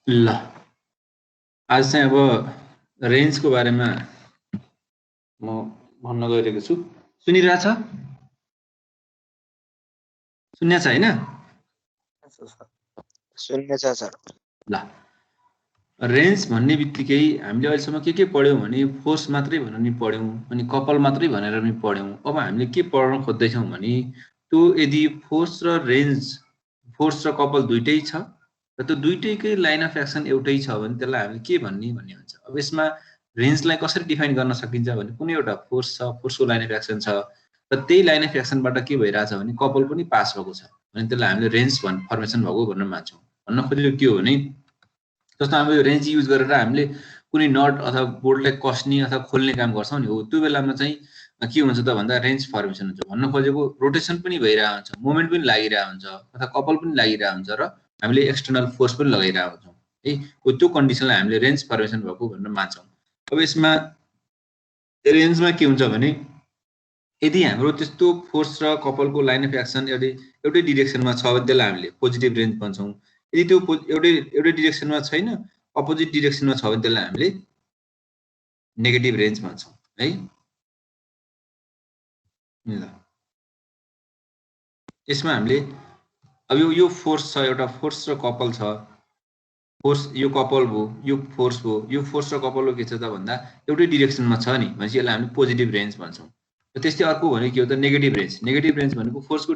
ल आज चाहिँ अब रेन्जको बारेमा म भन्न गइरहेको छु। सुनिरहेछ? सुन्या छ हैन? सुन्ने छ सर। ल रेन्ज भन्ने बित्तिकै हामीले अहिलेसम्म के पढ्यौं भने फोर्स मात्रै भनेर नि पढ्यौं, अनि कपल मात्रै भनेर नि पढ्यौं। अब हामीले के पढ्न खोज्दैछौं भने त्यो यदि फोर्स र रेन्ज, फोर्स र कपल दुईटै छ र त्यो दुईटैकै लाइन अफ एक्सन एउटै छ भने त्यसलाई हामीले के भन्ने हुन्छ। अब यसमा रेन्जलाई कसरी डिफाइन गर्न सकिन्छ भने कुनै एउटा फोर्स छ, फोर्सको लाइन अफ एक्सन छ र त्यही लाइन अफ एक्सनबाट के भइरहेछ भने कपल पनि पास भएको छ भने त्यसलाई हामीले रेन्ज फर्मेसन भएको भनेर मान्छौँ। भन्न खोजेको के हो भने जस्तो हामीले रेन्ज युज गरेर हामीले कुनै नट अथवा बोल्टलाई कस्ने अथवा खोल्ने काम गर्छौं नि, हो त्यो बेलामा चाहिँ के हुन्छ त भन्दा रेन्ज फर्मेसन हुन्छ। भन्न खोजेको रोटेसन पनि भइरहेको हुन्छ, मोमेन्ट पनि लागिरहेको हुन्छ अथवा कपल पनि लागिरहेको हुन्छ र हामीले एक्सटर्नल फोर्स पनि लगाइरहेको हुन्छौँ है। त्यो कन्डिसनलाई हामीले रेन्ज फर्मेसन भएको भनेर मान्छौँ। अब यसमा रेन्जमा के हुन्छ भने यदि हाम्रो त्यस्तो फोर्स र कपलको लाइन अफ एक्सन एउटै डिरेक्सनमा छ भने त्यसलाई हामीले पोजिटिभ रेन्ज भन्छौँ। यदि त्यो एउटै डिरेक्सनमा छैन, अपोजिट डिरेक्सनमा छ भने त्यसलाई हामीले नेगेटिभ रेन्ज भन्छौँ है। ल यसमा हामीले अब यो फोर्स छ, एउटा फोर्स र कपल छ। फोर्स यो कपल भयो, यो फोर्स भयो। यो फोर्स र कपलको के छ त भन्दा एउटै डिरेक्सनमा छ नि भनेपछि यसलाई हामीले पोजिटिभ रेन्ज भन्छौँ। त्यस्तै अर्को भनेको के हो त नेगेटिभ रेन्ज। नेगेटिभ रेन्ज भनेको फोर्सको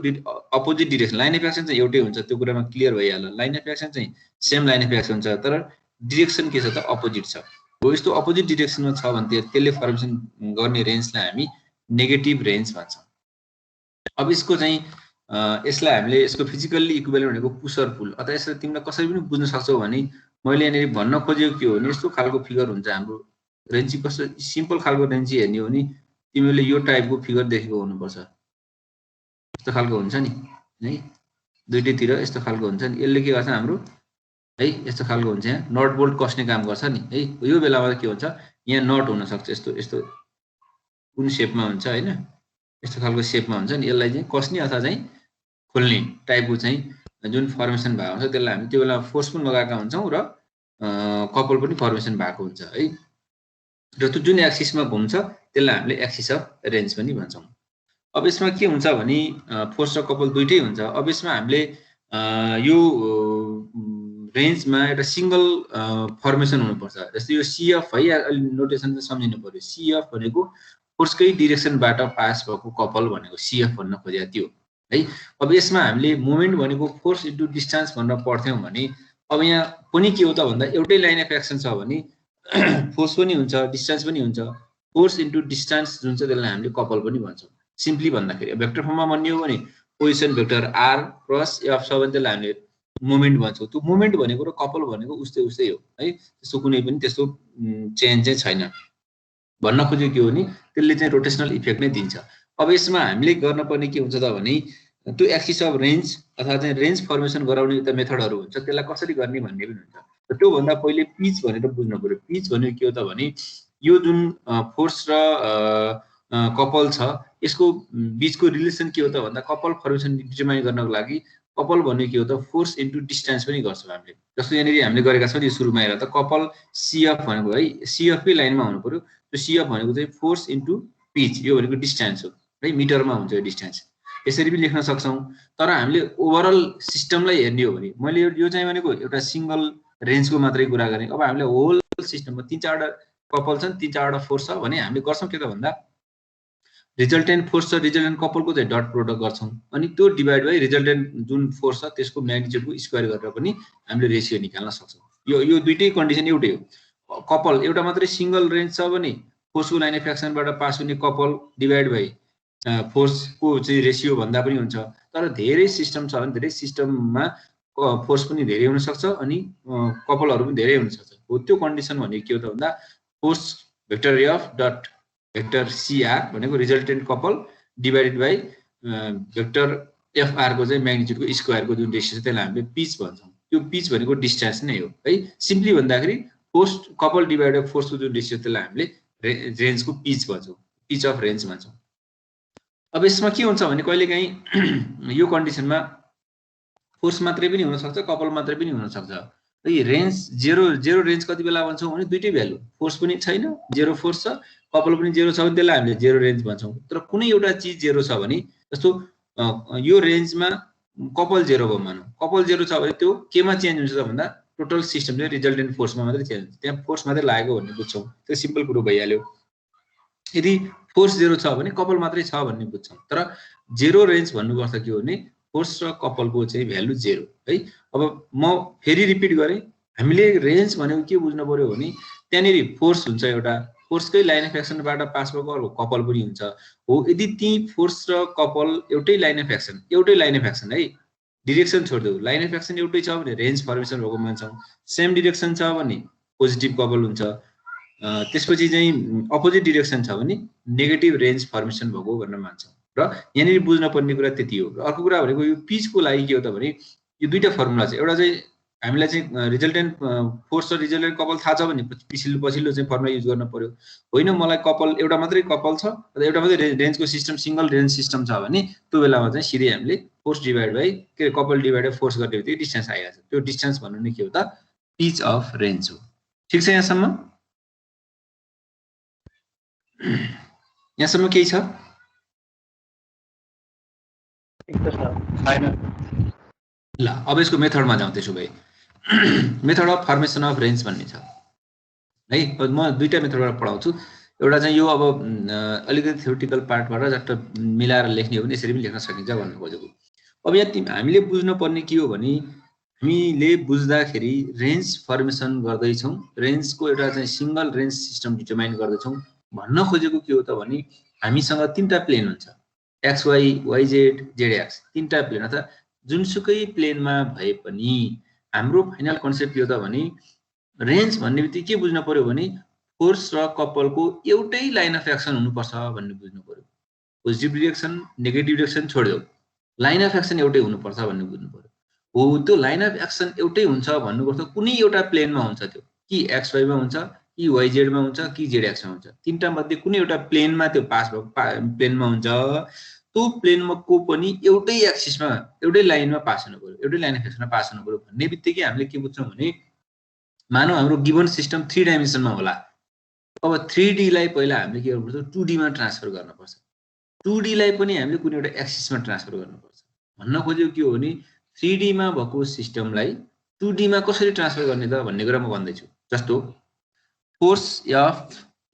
opposite direction, line of action चाहिँ एउटै हुन्छ, त्यो कुरामा क्लियर भइहाल्यो। लाइन अफ एक्सन चाहिँ सेम लाइन अफ एक्सन छ तर डिरेक्सन के छ त अपोजिट छ। हो यस्तो अपोजिट डिरेक्सनमा छ भने त्यसले फर्मेसन गर्ने रेन्जलाई हामी नेगेटिभ रेन्ज भन्छौँ। अब यसको चाहिँ यसलाई हामीले यसको फिजिकल्ली इक्विभ्यालेन्ट भनेको पुसर पुल, अथवा यसलाई तिमीलाई कसरी पनि बुझ्न सक्छौ भने मैले यहाँनिर भन्न खोजेको के हो भने यस्तो खालको फिगर हुन्छ हाम्रो रेन्ज। कस्तो सिम्पल खालको रेन्ज हेर्ने हो भने तिमीले यो टाइपको फिगर देखेको हुनुपर्छ। यस्तो खालको हुन्छ नि है, दुईटैतिर यस्तो खालको हुन्छ नि। यसले के गर्छ हाम्रो है, यस्तो खालको हुन्छ, यहाँ नट बोल्ट कस्ने काम गर्छ नि है। यो बेलामा के हुन्छ, यहाँ नट हुन सक्छ, यस्तो यस्तो कुन सेपमा हुन्छ हैन, यस्तो खालको सेपमा हुन्छ नि। यसलाई चाहिँ कस्ने अथवा चाहिँ खोल्ने टाइपको चाहिँ जुन फर्मेसन भएको हुन्छ त्यसलाई हामी त्यो बेला फोर्स पनि लगाएका हुन्छौँ र कपल पनि फर्मेसन भएको हुन्छ है। र त्यो जुन एक्सिसमा घुम्छ त्यसलाई हामीले एक्सिस अफ रेन्ज पनि भन्छौँ। अब यसमा के हुन्छ भने फोर्स र कपल दुईटै हुन्छ। अब यसमा हामीले यो रेन्जमा एउटा सिंगल फर्मेसन हुनुपर्छ। जस्तै यो सीएफ है, नोटेसन चाहिँ सम्झिनु पर्यो। सीएफ भनेको फोर्सकै डिरेक्सनबाट पास भएको कपल भनेको सीएफ भन्न खोजेको त्यो है। अब यसमा हामीले मोमेन्ट भनेको फोर्स इन्टु डिस्टेन्स भनेर पढ्थ्यौं भने अब यहाँ पनि के हो त भन्दा एउटै लाइन अफ एक्सन छ भने फोर्स पनि हुन्छ, डिस्टेन्स पनि हुन्छ। फोर्स इन्टु डिस्टेन्स जुन छ त्यसलाई हामीले कपल पनि भन्छौँ। सिम्पली भन्दाखेरि भेक्टर फर्ममा भन्ने हो भने position vector R plus F छ भने त्यसलाई हामीले मोमेन्ट भन्छौँ। त्यो मोमेन्ट भनेको र कपल भनेको उस्तै हो है, त्यस्तो कुनै पनि त्यस्तो चेन्ज चाहिँ छैन। भन्न खोजेको के हो भने त्यसले चाहिँ रोटेसनल इफेक्ट नै दिन्छ। अब यसमा हामीले गर्न पर्ने के हुन्छ त भने त्यो एक्सिस अफ रेन्ज अथवा चाहिँ रेन्ज फर्मेसन गराउने त मेथडहरू हुन्छ, त्यसलाई कसरी गर्ने भन्ने पनि हुन्छ। र त्योभन्दा पहिले पिच भनेर बुझ्नु पर्यो। पिच भनेको के हो त भने यो जुन फोर्स र कपल छ यसको बीचको रिलेसन के हो त भन्दा कपल फर्मेसन डिटरमाइन गर्नको लागि कपल भनेको के हो त फोर्स इन्टु डिस्टेन्स पनि गर्छौँ हामीले। जस्तो यहाँनिर हामीले गरेका छौँ नि सुरुमा हेर त कपल सीएफ भनेको है, सीएफकै लाइनमा हुनु पर्यो। त्यो सीएफ भनेको चाहिँ फोर्स इन्टु पिच, यो भनेको डिस्टेन्स हो है, मिटरमा हुन्छ यो डिस्टेन्स। यसरी पनि लेख्न सक्छौँ। तर हामीले ओभरअल सिस्टमलाई हेर्ने हो भने मैले यो चाहिँ भनेको एउटा सिंगल रेन्जको मात्रै कुरा गरेँ। अब हामीले होल सिस्टममा 3-4वटा कपल छन्, 3-4वटा फोर्स छ भने हामीले गर्छौँ के त भन्दा रिजल्टेन्ट फोर्स र रिजल्टेन्ट कपलको चाहिँ डट प्रोडक्ट गर्छौँ, अनि त्यो डिभाइड बाइ रिजल्टेन्ट जुन फोर्स छ त्यसको म्याग्निट्युडको स्क्वायर गरेर पनि हामीले रेसियो निकाल्न सक्छौँ। यो दुईटै कन्डिसन एउटै हो। कपल एउटा मात्रै सिंगल रेन्ज छ भने फोर्सको लाइन अफ एक्सनबाट पास हुने कपल डिभाइड बाइ फोर्सको चाहिँ रेसियो भन्दा पनि हुन्छ। तर धेरै सिस्टम छ भने धेरै सिस्टममा फोर्स पनि धेरै हुन सक्छ अनि कपलहरू पनि धेरै हुन सक्छ। हो त्यो कन्डिसन भनेको के हो त भन्दा force vector F dot vector CR भनेको resultant couple divided by vector FR को चाहिँ म्याग्निट्युडको स्क्वायरको जुन रेसियो छ त्यसलाई हामीले पिच भन्छौँ। त्यो पिच भनेको डिस्टेन्स नै हो है। सिम्पली भन्दाखेरि फोर्स कपल डिभाइड बाइ फोर्सको जुन रेसियो त्यसलाई हामीले रेन्जको पिच भन्छौँ, पिच अफ रेन्ज भन्छौँ। अब यसमा के हुन्छ भने कहिलेकाहीँ यो कन्डिसनमा फोर्स मात्रै पनि हुन सक्छ, कपल मात्रै पनि हुन सक्छ। है रेन्ज जेरो रेन्ज कति बेला भन्छौँ भने दुईटै भ्यालु फोर्स पनि छैन जेरो फोर्स छ कपल पनि जेरो छ भने त्यसलाई हामीले जेरो रेन्ज भन्छौँ तर कुनै एउटा चिज जेरो छ भने जस्तो यो रेन्जमा कपल जेरो भयो भनौँ कपल जेरो छ भने त्यो केमा चेन्ज हुन्छ त भन्दा टोटल सिस्टम चाहिँ रिजल्टेन्ट फोर्समा मात्रै चेन्ज हुन्छ त्यहाँ फोर्स मात्रै लागेको भन्ने बुझ्छौँ त्यो सिम्पल कुरो भइहाल्यो यदि फोर्स जेरो छ भने कपल मात्रै छ भन्ने बुझ्छौँ तर जेरो रेन्ज भन्नुपर्छ के हो भने फोर्स र कपलको चाहिँ भ्यालु जेरो है अब म फेरि रिपिट गरेँ हामीले रेन्ज भनेको के बुझ्नु पर्यो भने त्यहाँनिर फोर्स हुन्छ एउटा फोर्सकै लाइन अफ एक्सनबाट पास भएको अर्को कपल पनि हुन्छ हो यदि ती फोर्स र कपल एउटै लाइन अफ एक्सन है डिरेक्सन छोडिदेऊ लाइन अफ एक्सन एउटै छ भने रेन्ज फर्मेसन भएको मान्छौँ सेम डिरेक्सन छ भने पोजिटिभ कपल हुन्छ त्यसपछि चाहिँ अपोजिट डिरेक्सन छ भने नेगेटिभ रेन्ज फर्मेसन भएको भनेर मान्छौँ र यहाँनिर बुझ्न पर्ने कुरा त्यति हो र अर्को कुरा भनेको यो पिचको लागि के हो त भने यो दुईटा फर्मुला छ एउटा चाहिँ हामीलाई चाहिँ रिजल्टेन्ट फोर्स र रिजल्टेन्ट कपल थाहा छ भने पछिल्लो चाहिँ फर्मुला युज गर्न पर्यो होइन मलाई कपल एउटा मात्रै कपल छ र एउटा मात्रै रेन्जको सिस्टम सिंगल रेन्ज सिस्टम छ भने त्यो बेलामा चाहिँ सिधै हामीले फोर्स डिभाइड बाई के अरे कपल डिभाइड बाई फोर्स गर्ने बित्तिकै डिस्टेन्स आइहाल्छ त्यो डिस्टेन्स भन्नु नै के हो त पिच अफ रेन्ज हो ठिक छ यहाँसम्म केही छ ल अब यसको मेथडमा जाउँ त्यसो भए method of formation of range भन्ने छ है म दुईटा मेथडबाट पढाउँछु एउटा चाहिँ यो अब अलिकति थ्योरिटिकल पार्टबाट झट्ट मिलाएर लेख्ने हो भने यसरी पनि लेख्न सकिन्छ भन्नु खोजेको अब यहाँ हामीले बुझ्नु पर्ने के हो भने हामीले बुझ्दाखेरि रेन्ज फर्मेसन गर्दैछौँ रेन्जको एउटा चाहिँ सिंगल रेन्ज सिस्टम डिटरमाइन गर्दैछौँ भन्न खोजेको के हो त भने हामीसँग तीनटा प्लेन हुन्छ X Y YZ Z X तीनटा प्लेन अथवा जुनसुकै प्लेनमा भए पनि हाम्रो फाइनल कन्सेप्ट के हो त भने रेन्ज भन्ने बित्तिकै के बुझ्नु पर्यो भने फोर्स र कपलको एउटै लाइन अफ एक्सन हुनुपर्छ भन्ने बुझ्नु पर्यो पोजिटिभ डिरेक्सन नेगेटिभ डिरेक्सन छोडिदेऊ लाइन अफ एक्सन एउटै हुनुपर्छ भन्ने बुझ्नु पर्यो हो त्यो लाइन अफ एक्सन एउटै हुन्छ भन्नुपर्छ कुनै एउटा प्लेनमा हुन्छ त्यो कि एक्स वाईमा हुन्छ कि वाइजेडमा हुन्छ कि जेड एक्समा हुन्छ तीनटा मध्ये कुनै एउटा प्लेनमा त्यो पास भएको प्लेनमा हुन्छ त्यो प्लेनमा को पनि एउटै एक्सिसमा एउटै लाइनमा पास हुनु पर्यो एउटै लाइन अफ एक्सनमा पास हुनु पर्यो भन्ने बित्तिकै हामीले के बुझ्छौँ भने मानौ हाम्रो गिभन सिस्टम 3 डाइमेन्सनमा होला अब 3D लाई पहिला हामीले के गर्नुपर्छ 2D मा ट्रान्सफर गर्नुपर्छ 2D लाई पनि हामीले कुनै एउटा एक्सिसमा ट्रान्सफर गर्नुपर्छ भन्न खोजेको के हो भने 3D मा भएको सिस्टमलाई 2D मा कसरी ट्रान्सफर गर्ने त भन्ने कुरा म भन्दै छु जस्तो फोर्स F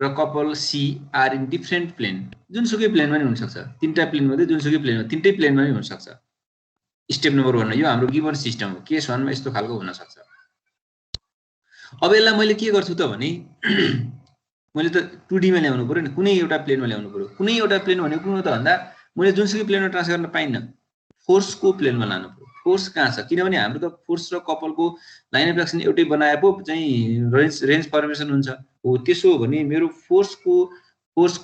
र couple C are in different plane जुनसुकै प्लेनमा नि हुन सक्छ तीनटा प्लेन मध्ये जुनसुकै प्लेनमा तीनटै प्लेनमा नि हुन सक्छ स्टेप नम्बर 1 यो हाम्रो गिभन सिस्टम हो केस 1 मा यस्तो खालको हुन सक्छ अब यसलाई मैले के गर्छु त भने मैले त 2D मा ल्याउनु पर्यो नि कुनै एउटा प्लेनमा ल्याउनु पर्यो कुनै एउटा प्लेन भनेको कुन हो त भन्दा मैले जुनसुकै प्लेनमा ट्रान्सफर गर्न पाइन्न फोर्सको प्लेनमा लानु पर्यो फोर्स कहाँ छ किनभने हाम्रो त फोर्स र कपलको लाइन अफ एक्सन एउटै बनाए पो चाहिँ रेन्ज फर्मेसन हुन्छ हो त्यसो हो भने मेरो फोर्स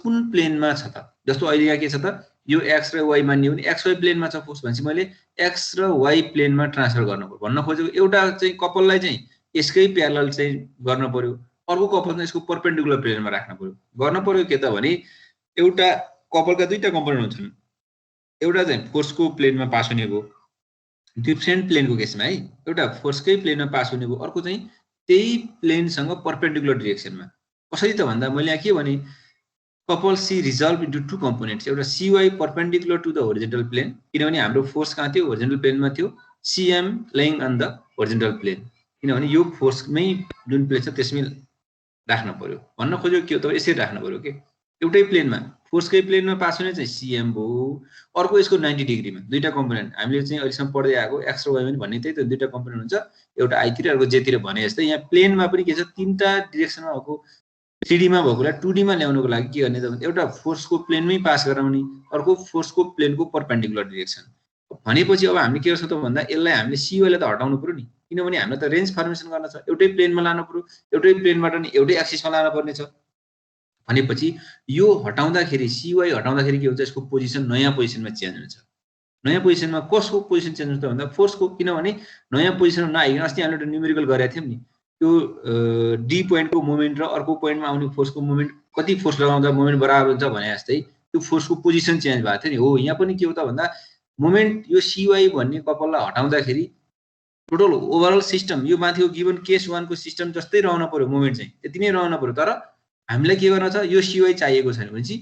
कुन प्लेनमा छ त जस्तो अहिले यहाँ के छ त यो एक्स र वाई मान्ने हो भने एक्स वाई प्लेनमा छ फोर्स भनेपछि मैले एक्स र वाई प्लेनमा ट्रान्सफर गर्नु पर्यो भन्न खोजेको एउटा चाहिँ कपललाई चाहिँ यसकै प्यारलल चाहिँ गर्न पर्यो अर्को कपल चाहिँ यसको परपेन्डिकुलर प्लेनमा राख्न पर्यो गर्न पर्यो के त भने एउटा कपलका दुईटा कम्पोनेन्ट हुन्छन् एउटा चाहिँ फोर्सको प्लेनमा पास हुने भयो डिफरेन्ट प्लेनको केसमा है एउटा फोर्सकै प्लेनमा पास हुने भयो अर्को चाहिँ त्यही प्लेनसँग परपेन्डिकुलर डिरेक्सनमा कसरी त भन्दा मैले यहाँ के भने couple C resolve into two components एउटा CY perpendicular to the horizontal plane किनभने हाम्रो फोर्स कहाँ थियो होरिजेन्टल प्लेनमा थियो CM lying on the horizontal plane किनभने यो फोर्समै जुन प्लेन छ त्यसमै राख्न पर्यो भन्न खोजेको के हो त यसरी राख्न पर्यो के एउटै प्लेनमा फोर्सकै प्लेनमा पास हुने चाहिँ CM भयो अर्को यसको 90 डिग्रीमा दुईटा कम्पोनेन्ट हामीले चाहिँ अहिलेसम्म पढ्दै आएको एक्स र वाई पनि भन्ने त्यही त दुईटा कम्पोनेन्ट हुन्छ एउटा आइतिर अर्को जेतिर भने जस्तै यहाँ प्लेनमा पनि के छ तीनटा डिरेक्सनमा भएको 3D मा भएकोलाई 2D मा ल्याउनको लागि के गर्ने त एउटा फोर्सको प्लेनमै पास गराउने अर्को फोर्सको प्लेनको परपेन्डिकुलर डिरेक्सन भनेपछि अब हामीले के गर्छौँ त भन्दा यसलाई हामीले CY लाई त हटाउनु पर्यो नि किनभने हामीलाई त रेन्ज फर्मेसन गर्न छ एउटै प्लेनमा लानु पर्यो एउटै प्लेनबाट नि एउटै एक्सिसमा लानु पर्ने छ भनेपछि यो हटाउँदाखेरि CY हटाउँदाखेरि के हुन्छ यसको पोजिसन नयाँ पोजिसनमा चेन्ज हुन्छ नयाँ पोजिसनमा कसको पोजिसन चेन्ज हुन्छ भन्दा फोर्सको किनभने नयाँ पोजिसनमा नआइकन अस्ति हामीले एउटा न्युमेरिकल गरेका थियौँ नि त्यो D पोइन्टको मोमेन्ट र अर्को पोइन्टमा आउने फोर्सको मोमेन्ट कति फोर्स लगाउँदा मोमेन्ट बराबर हुन्छ भने जस्तै त्यो फोर्सको पोजिसन चेन्ज भएको थियो नि हो यहाँ पनि के हो त भन्दा मोमेन्ट यो CY भन्ने कपललाई हटाउँदाखेरि टोटल ओभरअल सिस्टम यो माथिको गिभन केस 1 को सिस्टम जस्तै रहन पर्यो मोमेन्ट चाहिँ त्यति नै रहन पर्यो तर हामीलाई के गर्न छ यो CY चाहिएको छैन भनेपछि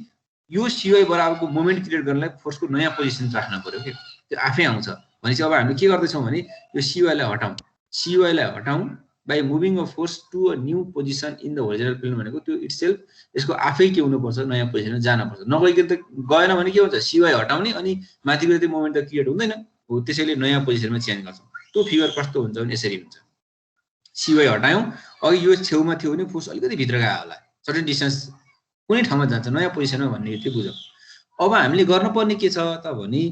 यो CY बराबरको मोमेन्ट क्रिएट गर्नलाई फोर्सको नयाँ पोजिसन राख्न पर्यो के त्यो आफै आउँछ भनेपछि अब हामीले के गर्दैछौँ भने यो CY लाई हटाउँ by moving a force to a new position in the horizontal plane भनेको त्यो इटसेल्फ यसको आफै के हुनुपर्छ नयाँ पोजिसनमा जानुपर्छ नगइकन त गएन भने के हुन्छ CY हटाउने अनि माथिको त्यो मोमेन्ट त क्रिएट हुँदैन हो त्यसैले नयाँ पोजिसनमा चेन्ज गर्छौँ त्यो फिगर कस्तो हुन्छ भने यसरी हुन्छ CY हटायौँ अघि यो छेउमा थियो भने फोर्स अलिकति भित्र गयो होला सर्टेन डिस्टेन्स कुनै ठाउँमा जान्छ नयाँ पोजिसनमा भन्ने त्यो बुझौँ अब हामीले गर्नुपर्ने के छ त भने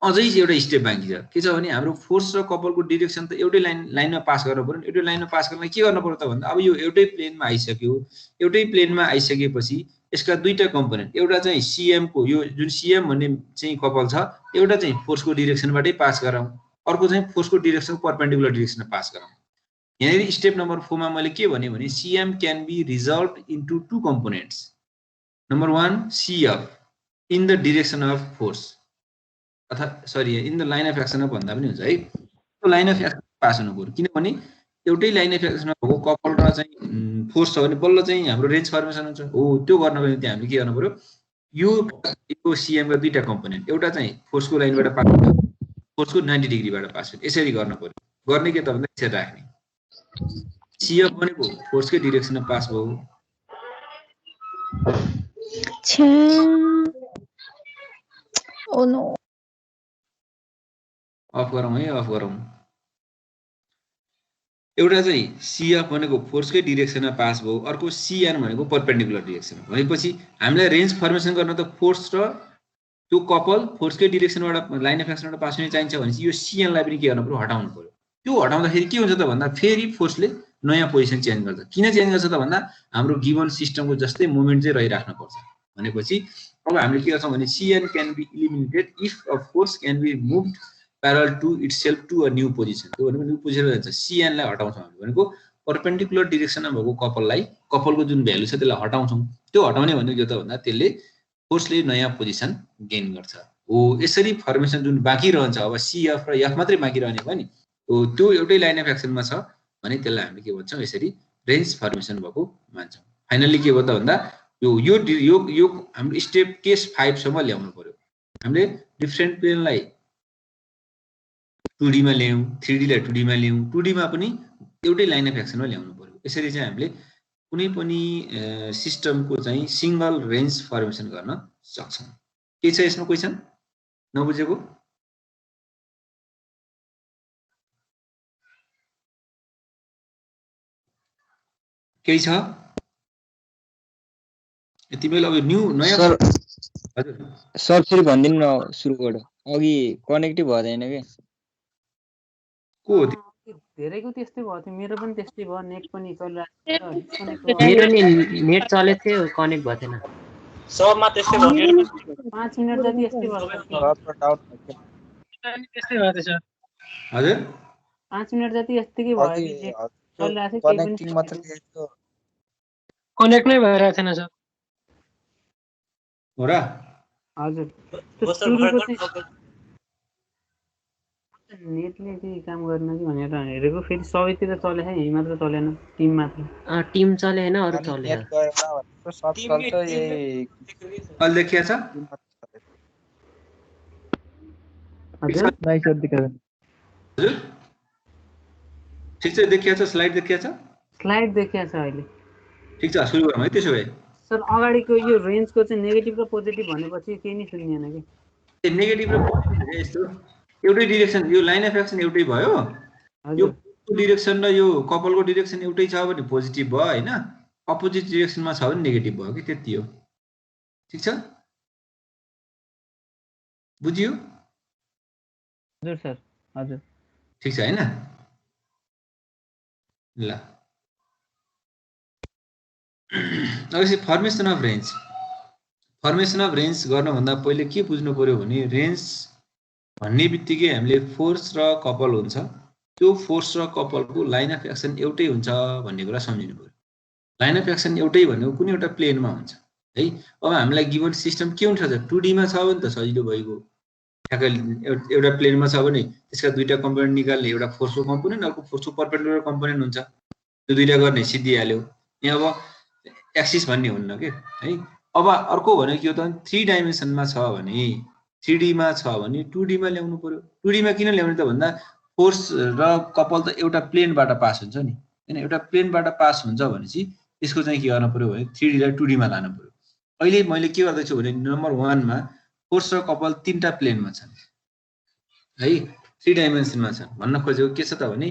अझै एउटा स्टेप बाँकी छ के छ भने हाम्रो फोर्स र कपलको डिरेक्सन त एउटै लाइनमा पास गर्न पर्यो एउटै लाइनमा पास गर्न के गर्न पर्यो त भन्दा अब यो एउटै प्लेनमा आइसक्यो एउटै प्लेनमा आइसकेपछि यसका दुईटा कम्पोनेन्ट एउटा चाहिँ CM को यो जुन CM भन्ने चाहिँ कपल छ एउटा चाहिँ फोर्सको डिरेक्सनबाटै पास गरौँ अर्को चाहिँ फोर्सको डिरेक्सन परपेन्डिकुलर डिरेक्सनमा पास गरौँ यहाँनिर स्टेप नम्बर 4 मा मैले के भने CM can be resolve into two components number 1 CF in the direction of force अथवा sorry in the line of action भन्दा पनि हुन्छ है त्यो लाइन अफ एक्सन पास हुनु पर्यो किनभने एउटै लाइन अफ एक्सनमा भएको कपल र चाहिँ फोर्स छ भने बल्ल चाहिँ हाम्रो रेन्ज फर्मेसन हुन्छ हो त्यो गर्नको निम्ति हामीले के गर्नु पर्यो यो CM का दुईटा कम्पोनेन्ट एउटा चाहिँ फोर्सको लाइनबाट पास हुन्छ फोर्सको 90 डिग्रीबाट पास हुन्छ यसरी गर्न पर्यो गर्ने के त भन्दा यसरी राख्ने CF भनेको फोर्सकै डिरेक्सनमा पास भयो Oh no. अफ गरौँ एउटा चाहिँ CF भनेको फोर्सकै डिरेक्सनमा पास भयो अर्को CN भनेको परपेन्डिकुलर डिरेक्सनमा भनेपछि हामीलाई रेन्ज फर्मेसन गर्न त फोर्स र त्यो कपल फोर्सकै डिरेक्सनबाट लाइन अफ एक्सनबाट पास हुने चाहिन्छ भनेपछि यो CN लाई पनि के गर्नु पर्यो हटाउनु पर्यो त्यो हटाउँदाखेरि के हुन्छ त भन्दा फेरि फोर्सले नयाँ पोजिसन चेन्ज गर्छ किन चेन्ज गर्छ त भन्दा हाम्रो गिभन सिस्टमको जस्तै मोमेन्ट चाहिँ रहिराख्नु पर्छ भनेपछि अब हामीले के गर्छौँ भने CN can be eliminated if a force can be moved parallel to itself to a new position त्यो भनेको न्यू पोजिसनमा जान्छ CN लाई हटाउँछौँ हामीले भनेको परपेन्डिकुलर डिरेक्सनमा भएको कपलको जुन भ्यालु छ त्यसलाई हटाउँछौँ त्यो हटाउने भनेको के त भन्दा त्यसले फोर्सले नयाँ पोजिसन गेन गर्छ हो यसरी फर्मेसन जुन बाँकी रहन्छ अब CF र F मात्रै बाँकी रहने भयो नि हो त्यो एउटै लाइन अफ एक्सनमा छ भने त्यसलाई हामीले के भन्छौँ यसरी रेन्ज फर्मेसन भएको मान्छौँ फाइनली के भयो त भन्दा यो हाम्रो स्टेप केस 5 सम्म ल्याउनु पर्यो हामीले डिफरेन्ट प्लेनलाई 2D मा ल्यायौँ 3D लाई 2D मा ल्यायौँ 2D मा पनि एउटै लाइन अफ एक्सनमा ल्याउनु पर्यो यसरी चाहिँ हामीले कुनै पनि सिस्टमको चाहिँ सिंगल रेन्ज फर्मेसन गर्न सक्छौँ के छ यसमा क्वेशन नबुझेको केही छ यति बेला अब न्यू नयाँ सर हजुर सर फेरि भनिदिनु न सुरुबाट अघि कनेक्टै भएन के को हो धेरैको त्यस्तै भयो थियो मेरो पनि त्यस्तै भयो नेट पनि चलिरहेको मेरो नि नेट चलेको थियो कनेक्ट भएको थिएन सबमा त्यस्तै भयो 5 मिनेट जति यस्तै भयो हजुर 5 मिनेट जति यस्तै भयो कि चलिरहेको थियो कनेक्टिङ मात्र थियो कनेक्ट नै भइरहेको थिएन सर हो र हजुर त्यो सुरुको चाहिँ नेटले चाहिँ काम गर्न कि भनेर हेरेको फेरि सबैतिर चले है यही मात्र चलेन टिम मात्र टिम चले हैन अरु चले नेट गएन भनेको सब चल्छ यही अहिले देखिया छ हजुर नाइस देखियो हजुर ठीक छ देखिया छ स्लाइड देखिया छ स्लाइड देखिया छ अहिले ठीक छ सुरु गरौँ है त्यसो भए सर अगाडिको यो रेन्जको चाहिँ नेगेटिभ र पोजिटिभ भनेपछि केही नै सुनिएन के नेगेटिभ र पोजिटिभ यस्तो एउटै डिरेक्सन यो लाइन अफ एक्सन एउटै भयो यो डिरेक्सन र यो कपलको डिरेक्सन एउटै छ भने पोजिटिभ भयो हैन अपोजिट डिरेक्सनमा छ भने नेगेटिभ भयो कि त्यति हो ठीक छ बुझियो हजुर सर हजुर ठीक छ हैन ल अब फर्मेसन अफ रेन्ज गर्न भन्दा पहिले के बुझ्नु पर्यो भने रेन्ज भन्ने बित्तिकै हामीले फोर्स र कपल हुन्छ त्यो फोर्स र कपलको लाइन अफ एक्सन एउटै हुन्छ भन्ने कुरा सम्झिनु पर्यो लाइन अफ एक्सन एउटै भनेको कुनै एउटा प्लेनमा हुन्छ है अब हामीलाई गिभन सिस्टम के हुन्छ त 2D मा छ भने त सजिलो भइगयो ठ्याक्कै एउटा प्लेनमा छ भने त्यसका दुईटा कम्पोनेन्ट निकाल्ने, एउटा फोर्सको कम्पोनेन्ट अर्को फोर्सको परपेन्डिकुलर कम्पोनेन्ट हुन्छ, त्यो दुईटा गर्ने सिद्धिहाल्यो। यहाँ अब एक्सिस भन्ने हुन्न के है। अब अर्को भनेको के हो त 3 डाइमेन्सनमा छ भने 3D मा छ भने 2D मा ल्याउनु पर्यो। 2D मा किन ल्याउने त भन्दा फोर्स र कपल त एउटा प्लेनबाट पास हुन्छ नि हैन, एउटा प्लेनबाट पास हुन्छ भनेपछि यसको चाहिँ के गर्न पर्यो भने 3D लाई 2D मा लानु पर्यो। अहिले मैले के गर्दैछु भने नम्बर 1 मा फोर्स र कपल 3टा प्लेनमा छन् है, 3 डाइमेन्सनमा छन्। भन्न खोजेको के छ त भने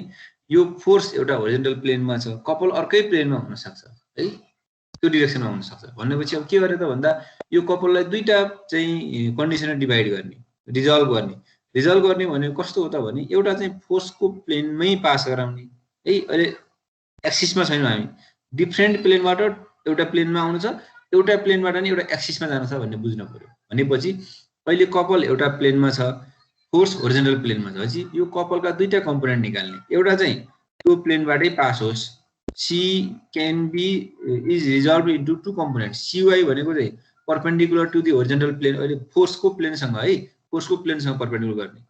यो फोर्स एउटा होरिजोन्टल प्लेनमा छ, कपल अर्कै प्लेनमा हुन सक्छ है, त्यो डिरेक्सनमा हुन सक्छ। भनेपछि अब के गरे त भन्दा यो कपललाई दुईटा चाहिँ कन्डिसनमा डिभाइड गर्ने, रिजल्भ गर्ने भनेको कस्तो हो त भने एउटा चाहिँ फोर्सको प्लेनमै पास गराउने है। अहिले एक्सिसमा छैनौँ हामी, डिफ्रेन्ट प्लेनबाट एउटा प्लेनमा आउनु छ, एउटा प्लेनबाट नि एउटा एक्सिसमा जानु छ भन्ने बुझ्नु पर्यो। भनेपछि अहिले कपल एउटा प्लेनमा छ, फोर्स होरिजोन्टल प्लेनमा छ भनेपछि यो कपलका दुईटा कम्पोनेन्ट निकाल्ने, एउटा चाहिँ त्यो प्लेनबाटै पास होस्, C can be is resolved into 2 components। CY भनेको चाहिँ परपेन्डिकुलर टु दी होरिजोन्टल प्लेन, अहिले फोर्सको प्लेनसँग है, फोर्सको प्लेनसँग परपेन्डिकुलर गर्ने,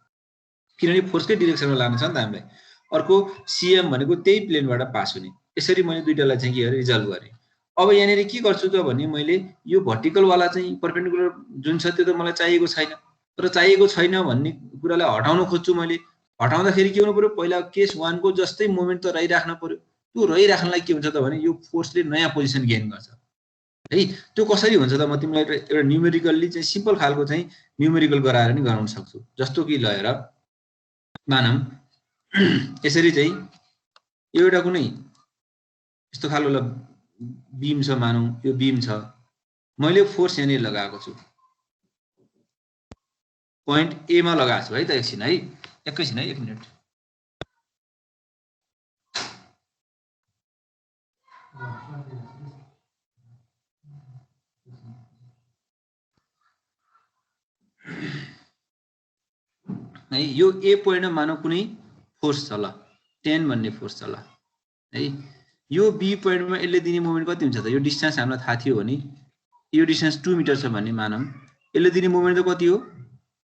किनभने फोर्सकै डिरेक्सनमा लानु छ नि त हामीलाई। अर्को CM भनेको त्यही प्लेनबाट पास हुने। यसरी मैले दुईटालाई चाहिँ के गरे रिजल्भ गरेँ। अब यहाँनिर के गर्छु त भने मैले यो भर्टिकल वाला चाहिँ परपेन्डिकुलर जुन छ त्यो त मलाई चाहिएको छैन, तर चाहिएको छैन भन्ने कुरालाई हटाउन खोज्छु मैले। हटाउँदाखेरि के हुनु पर्यो, पहिला केस 1 को जस्तै मोमेन्ट त रहिराख्न पर्यो। त्यो रहिराख्नलाई के हुन्छ त भने यो फोर्सले नयाँ पोजिसन गेन गर्छ है। त्यो कसरी हुन्छ त म तिमीलाई एउटा न्युमेरिकल्ली चाहिँ सिम्पल खालको चाहिँ न्युमेरिकल गराएर नि गराउन सक्छु। जस्तो कि ल हेर, मानौँ यसरी चाहिँ एउटा कुनै यस्तो खालको ल बीम छ, मानौँ यो बीम छ, मैले फोर्स यहाँनिर लगाएको छु, पोइन्ट A मा लगाएको छु है त। एकछिन है, एक मिनट। है यो A पोइन्टमा मानौ कुनै फोर्स छ ल, 10 भन्ने फोर्स छ ल है। यो B पोइन्टमा यसले दिने मोमेन्ट कति हुन्छ त, यो डिस्टेन्स हामीलाई थाहा थियो भने यो डिस्टेन्स 2 मिटर छ भन्ने मानौँ, यसले दिने मोमेन्ट त कति हो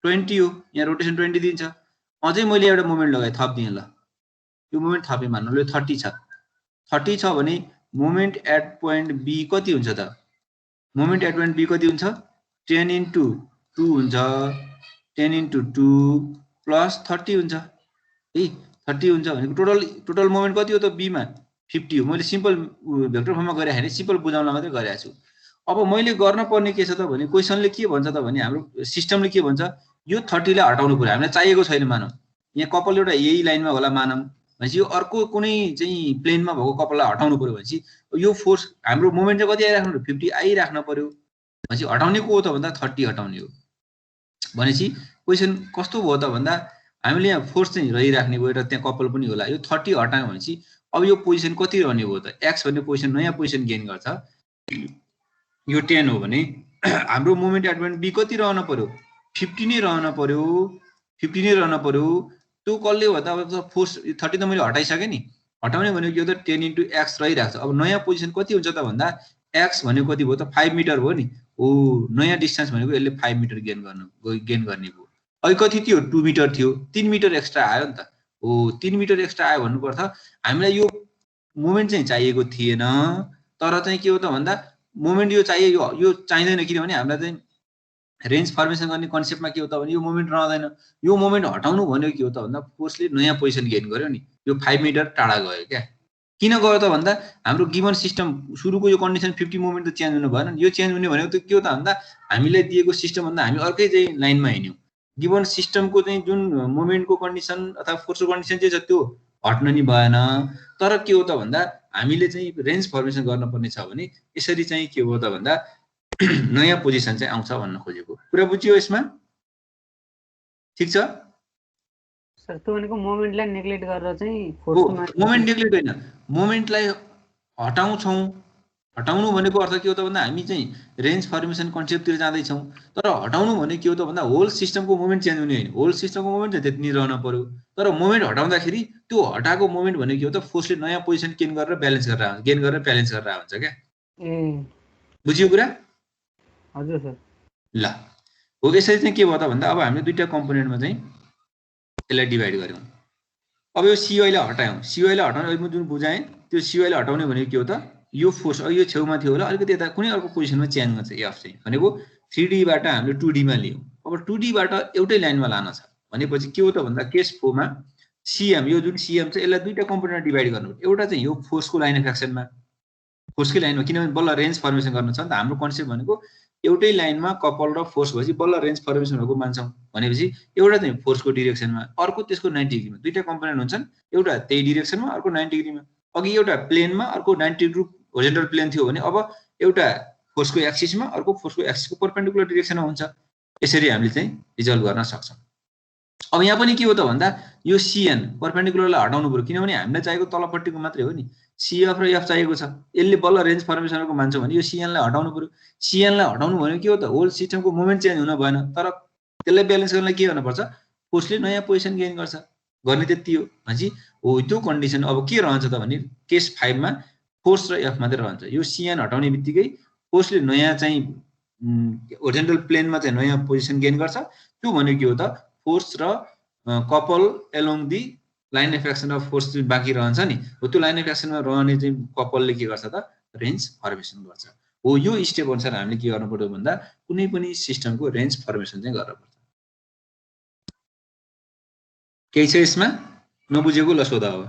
20 हो, यहाँ रोटेसन 20 दिन्छ। अझै मैले एउटा मोमेन्ट लगाएँ, थप दिएँ ल, यो मोमेन्ट थपेँ मानौँ ल 30 छ। 30 छ भने मोमेन्ट एट पोइन्ट B कति हुन्छ त, मोमेन्ट एट पोइन्ट B कति हुन्छ 10 into 2 हुन्छ, 10 into 2 प्लस 30 हुन्छ है। 30 हुन्छ भनेको टोटल मोमेन्ट कति हो त B मा 50 हो। मैले सिम्पल भेक्टर फर्ममा गरेँ हैन, सिम्पल बुझाउन मात्रै गरेको छु। अब मैले गर्न पर्ने के छ त भने क्वेसनले के भन्छ त भने हाम्रो सिस्टमले के भन्छ, यो 30 लाई हटाउनु पर्यो, हामीलाई चाहिएको छैन। मानौँ यहाँ कपल एउटा यही लाइनमा होला मानौँ भनेपछि यो अर्को कुनै चाहिँ प्लेनमा भएको कपललाई हटाउनु पर्यो भनेपछि यो फोर्स हाम्रो मोमेन्ट चाहिँ कति आइराख्नु पर्यो 50 आइराख्नु पर्यो भनेपछि हटाउने को हो त भन्दा 30 हटाउने हो। भनेपछि क्वेसन कस्तो भयो त भन्दा हामीले यहाँ फोर्स चाहिँ रहिराख्ने भयो, र त्यहाँ कपल पनि होला। यो 30 हटायो भनेपछि अब यो पोजिसन कति रहने भयो त, एक्स भन्ने पोजिसन नयाँ पोजिसन गेन गर्छ। यो 10 हो भने हाम्रो मोमेन्ट एट पोइन्ट B कति रहन पर्यो 50 नै रहन पर्यो, 50 नै रहन पर्यो। त्यो कसले भन्दा अब फोर्स 30 त मैले हटाइसकेँ नि, हटाउने भनेको यो त 10 into x रहिरहेको छ। अब नयाँ पोजिसन कति हुन्छ त भन्दा x भनेको कति भयो त 5 मिटर भयो नि, हो नयाँ डिस्टेन्स भनेको यसले 5 मिटर गेन गर्ने भयो। अहिले कति थियो 2 मिटर थियो, 3 मिटर एक्स्ट्रा आयो नि त, हो 3 मिटर एक्स्ट्रा आयो भन्नुपर्छ। हामीलाई यो मोमेन्ट चाहिँ चाहिएको थिएन, तर चाहिँ के हो त भन्दा मोमेन्ट यो चाहियो, यो चाहिँदैन, किनभने हामीलाई चाहिँ रेन्ज फर्मेसन गर्ने कन्सेप्टमा के हो त भने यो मोमेन्ट रहँदैन। यो मोमेन्ट हटाउनु भनेको के हो त भन्दा फोर्सले नयाँ पोजिसन गेन गर्यो नि, यो 5 मिटर टाढा गयो क्या। किन गयो त भन्दा हाम्रो गिभन सिस्टम सुरुको यो कन्डिसन 50 मोमेन्ट त चेन्ज हुनु भएन। यो चेन्ज हुने भनेको त के हो त भन्दा हामीलाई दिएको सिस्टम भन्दा हामी अर्कै चाहिँ लाइनमा हिँड्यौँ। गिभन सिस्टमको चाहिँ जुन मोमेन्टको कन्डिसन अथवा फोर्सको कन्डिसन चाहिँ छ त्यो हट्न नि भएन। तर के हो त भन्दा हामीले चाहिँ रेन्ज फर्मेसन गर्न पर्ने छ भने यसरी चाहिँ के हो त भन्दा नयाँ पोजिसन चाहिँ आउँछ भन्न खोजेको कुरा बुझियो यसमा, ठीक छ सर? त्यो भनेको मोमेन्टलाई नेग्लेक्ट गरेर चाहिँ मोमेन्ट नेग्लेक्ट होइन, मोमेन्टलाई हटाउँछौँ। हटाउनु भनेको अर्थ के हो त भन्दा हामी चाहिँ रेन्ज फर्मेसन कन्सेप्टतिर जाँदैछौँ, तर हटाउनु भनेको के हो त भन्दा होल सिस्टमको मोमेन्ट चेन्ज हुने होइन, होल सिस्टमको मोमेन्ट चाहिँ त्यति नै रहन पर्यो। तर मोमेन्ट हटाउँदाखेरि त्यो हटाएको मोमेन्ट भनेको के हो त फोर्सले नयाँ पोजिसन गेन गरेर ब्यालेन्स गरेर हुन्छ क्या। बुझियो कुरा? हजुर सर। ल हो यसरी चाहिँ के भयो त भन्दा अब हामीले दुईटा कम्पोनेन्टमा चाहिँ यसलाई डिभाइड गर्यौं अब यो CY लाई हटायौं CY लाई हटाउने म जुन बुझाएँ त्यो CY लाई हटाउने भनेको के हो त यो फोर्स यो छेउमा थियो होला अलिकति यता कुनै अर्को पोजिसनमा चेन्ज गर्छ F चाहिँ भनेको 3D बाट हामीले 2D मा लियौं अब 2D बाट एउटै लाइनमा लान छ भनेपछि के हो त भन्दा केस 4 मा CM यो जुन CM छ यसलाई दुईटा कम्पोनेन्टमा डिभाइड गर्नु एउटा चाहिँ यो फोर्सको लाइन अफ एक्सनमा फोर्सकै लाइनमा किनभने बल्ल रेन्ज फर्मेसन गर्न छ नि त हाम्रो कन्सेप्ट भनेको एउटै लाइनमा कपल र फोर्स भएपछि बल्ल रेन्ज फर्मेसन भएको मान्छौं भनेपछि एउटा चाहिँ फोर्सको डाइरेक्सनमा अर्को त्यसको 90 डिग्रीमा दुईटा कम्पोनेन्ट हुन्छन् एउटा त्यही डाइरेक्सनमा अर्को 90 डिग्रीमा अघि एउटा प्लेनमा अर्को 90 डिग्री होरिजोन्टल प्लेन थियो भने अब एउटा फोर्सको एक्सिसमा अर्को फोर्सको एक्सिसको परपेन्डिकुलर डाइरेक्सनमा हुन्छ यसरी हामीले चाहिँ रिजल्भ गर्न सक्छौं अब यहाँ पनि के हो त भन्दा यो CN परपेन्डिकुलरलाई हटाउनु पर्यो किनभने हामीलाई चाहिएको तलपट्टिको मात्रै हो नि CF र F चाहिएको छ यसले बल्ल रेन्ज फर्मेसनको मान्छौं भने यो CN लाई हटाउनु पर्यो CN लाई हटाउनु भनेको के हो त होल सिस्टमको मोमेन्ट चेन्ज हुन भएन तर त्यसलाई ब्यालेन्स गर्नलाई के गर्न पर्छ फोर्सले नयाँ पोजिसन गेन गर्छ गर्ने त्यति हो भनेपछि हो त्यो कन्डिसन अब के रहन्छ त भने केस 5 मा फोर्स र F मात्रै रहन्छ यो CN हटाउने बित्तिकै फोर्सले नयाँ चाहिँ होरिजोन्टल प्लेनमा चाहिँ नयाँ पोजिसन गेन गर्छ त्यो भनेको के हो त फोर्स र couple along the line of action of force जुन बाँकी रहन्छ नि हो त्यो लाइन अफ एक्सनमा रहने चाहिँ कपलले के गर्छ त रेन्ज फर्मेसन गर्छ हो यो स्टेप अनुसार हामीले के गर्नु पर्यो भन्दा कुनै पनि सिस्टमको रेन्ज फर्मेसन चाहिँ गर्न पर्छ केही छ यसमा नबुझेको ल सोधा हो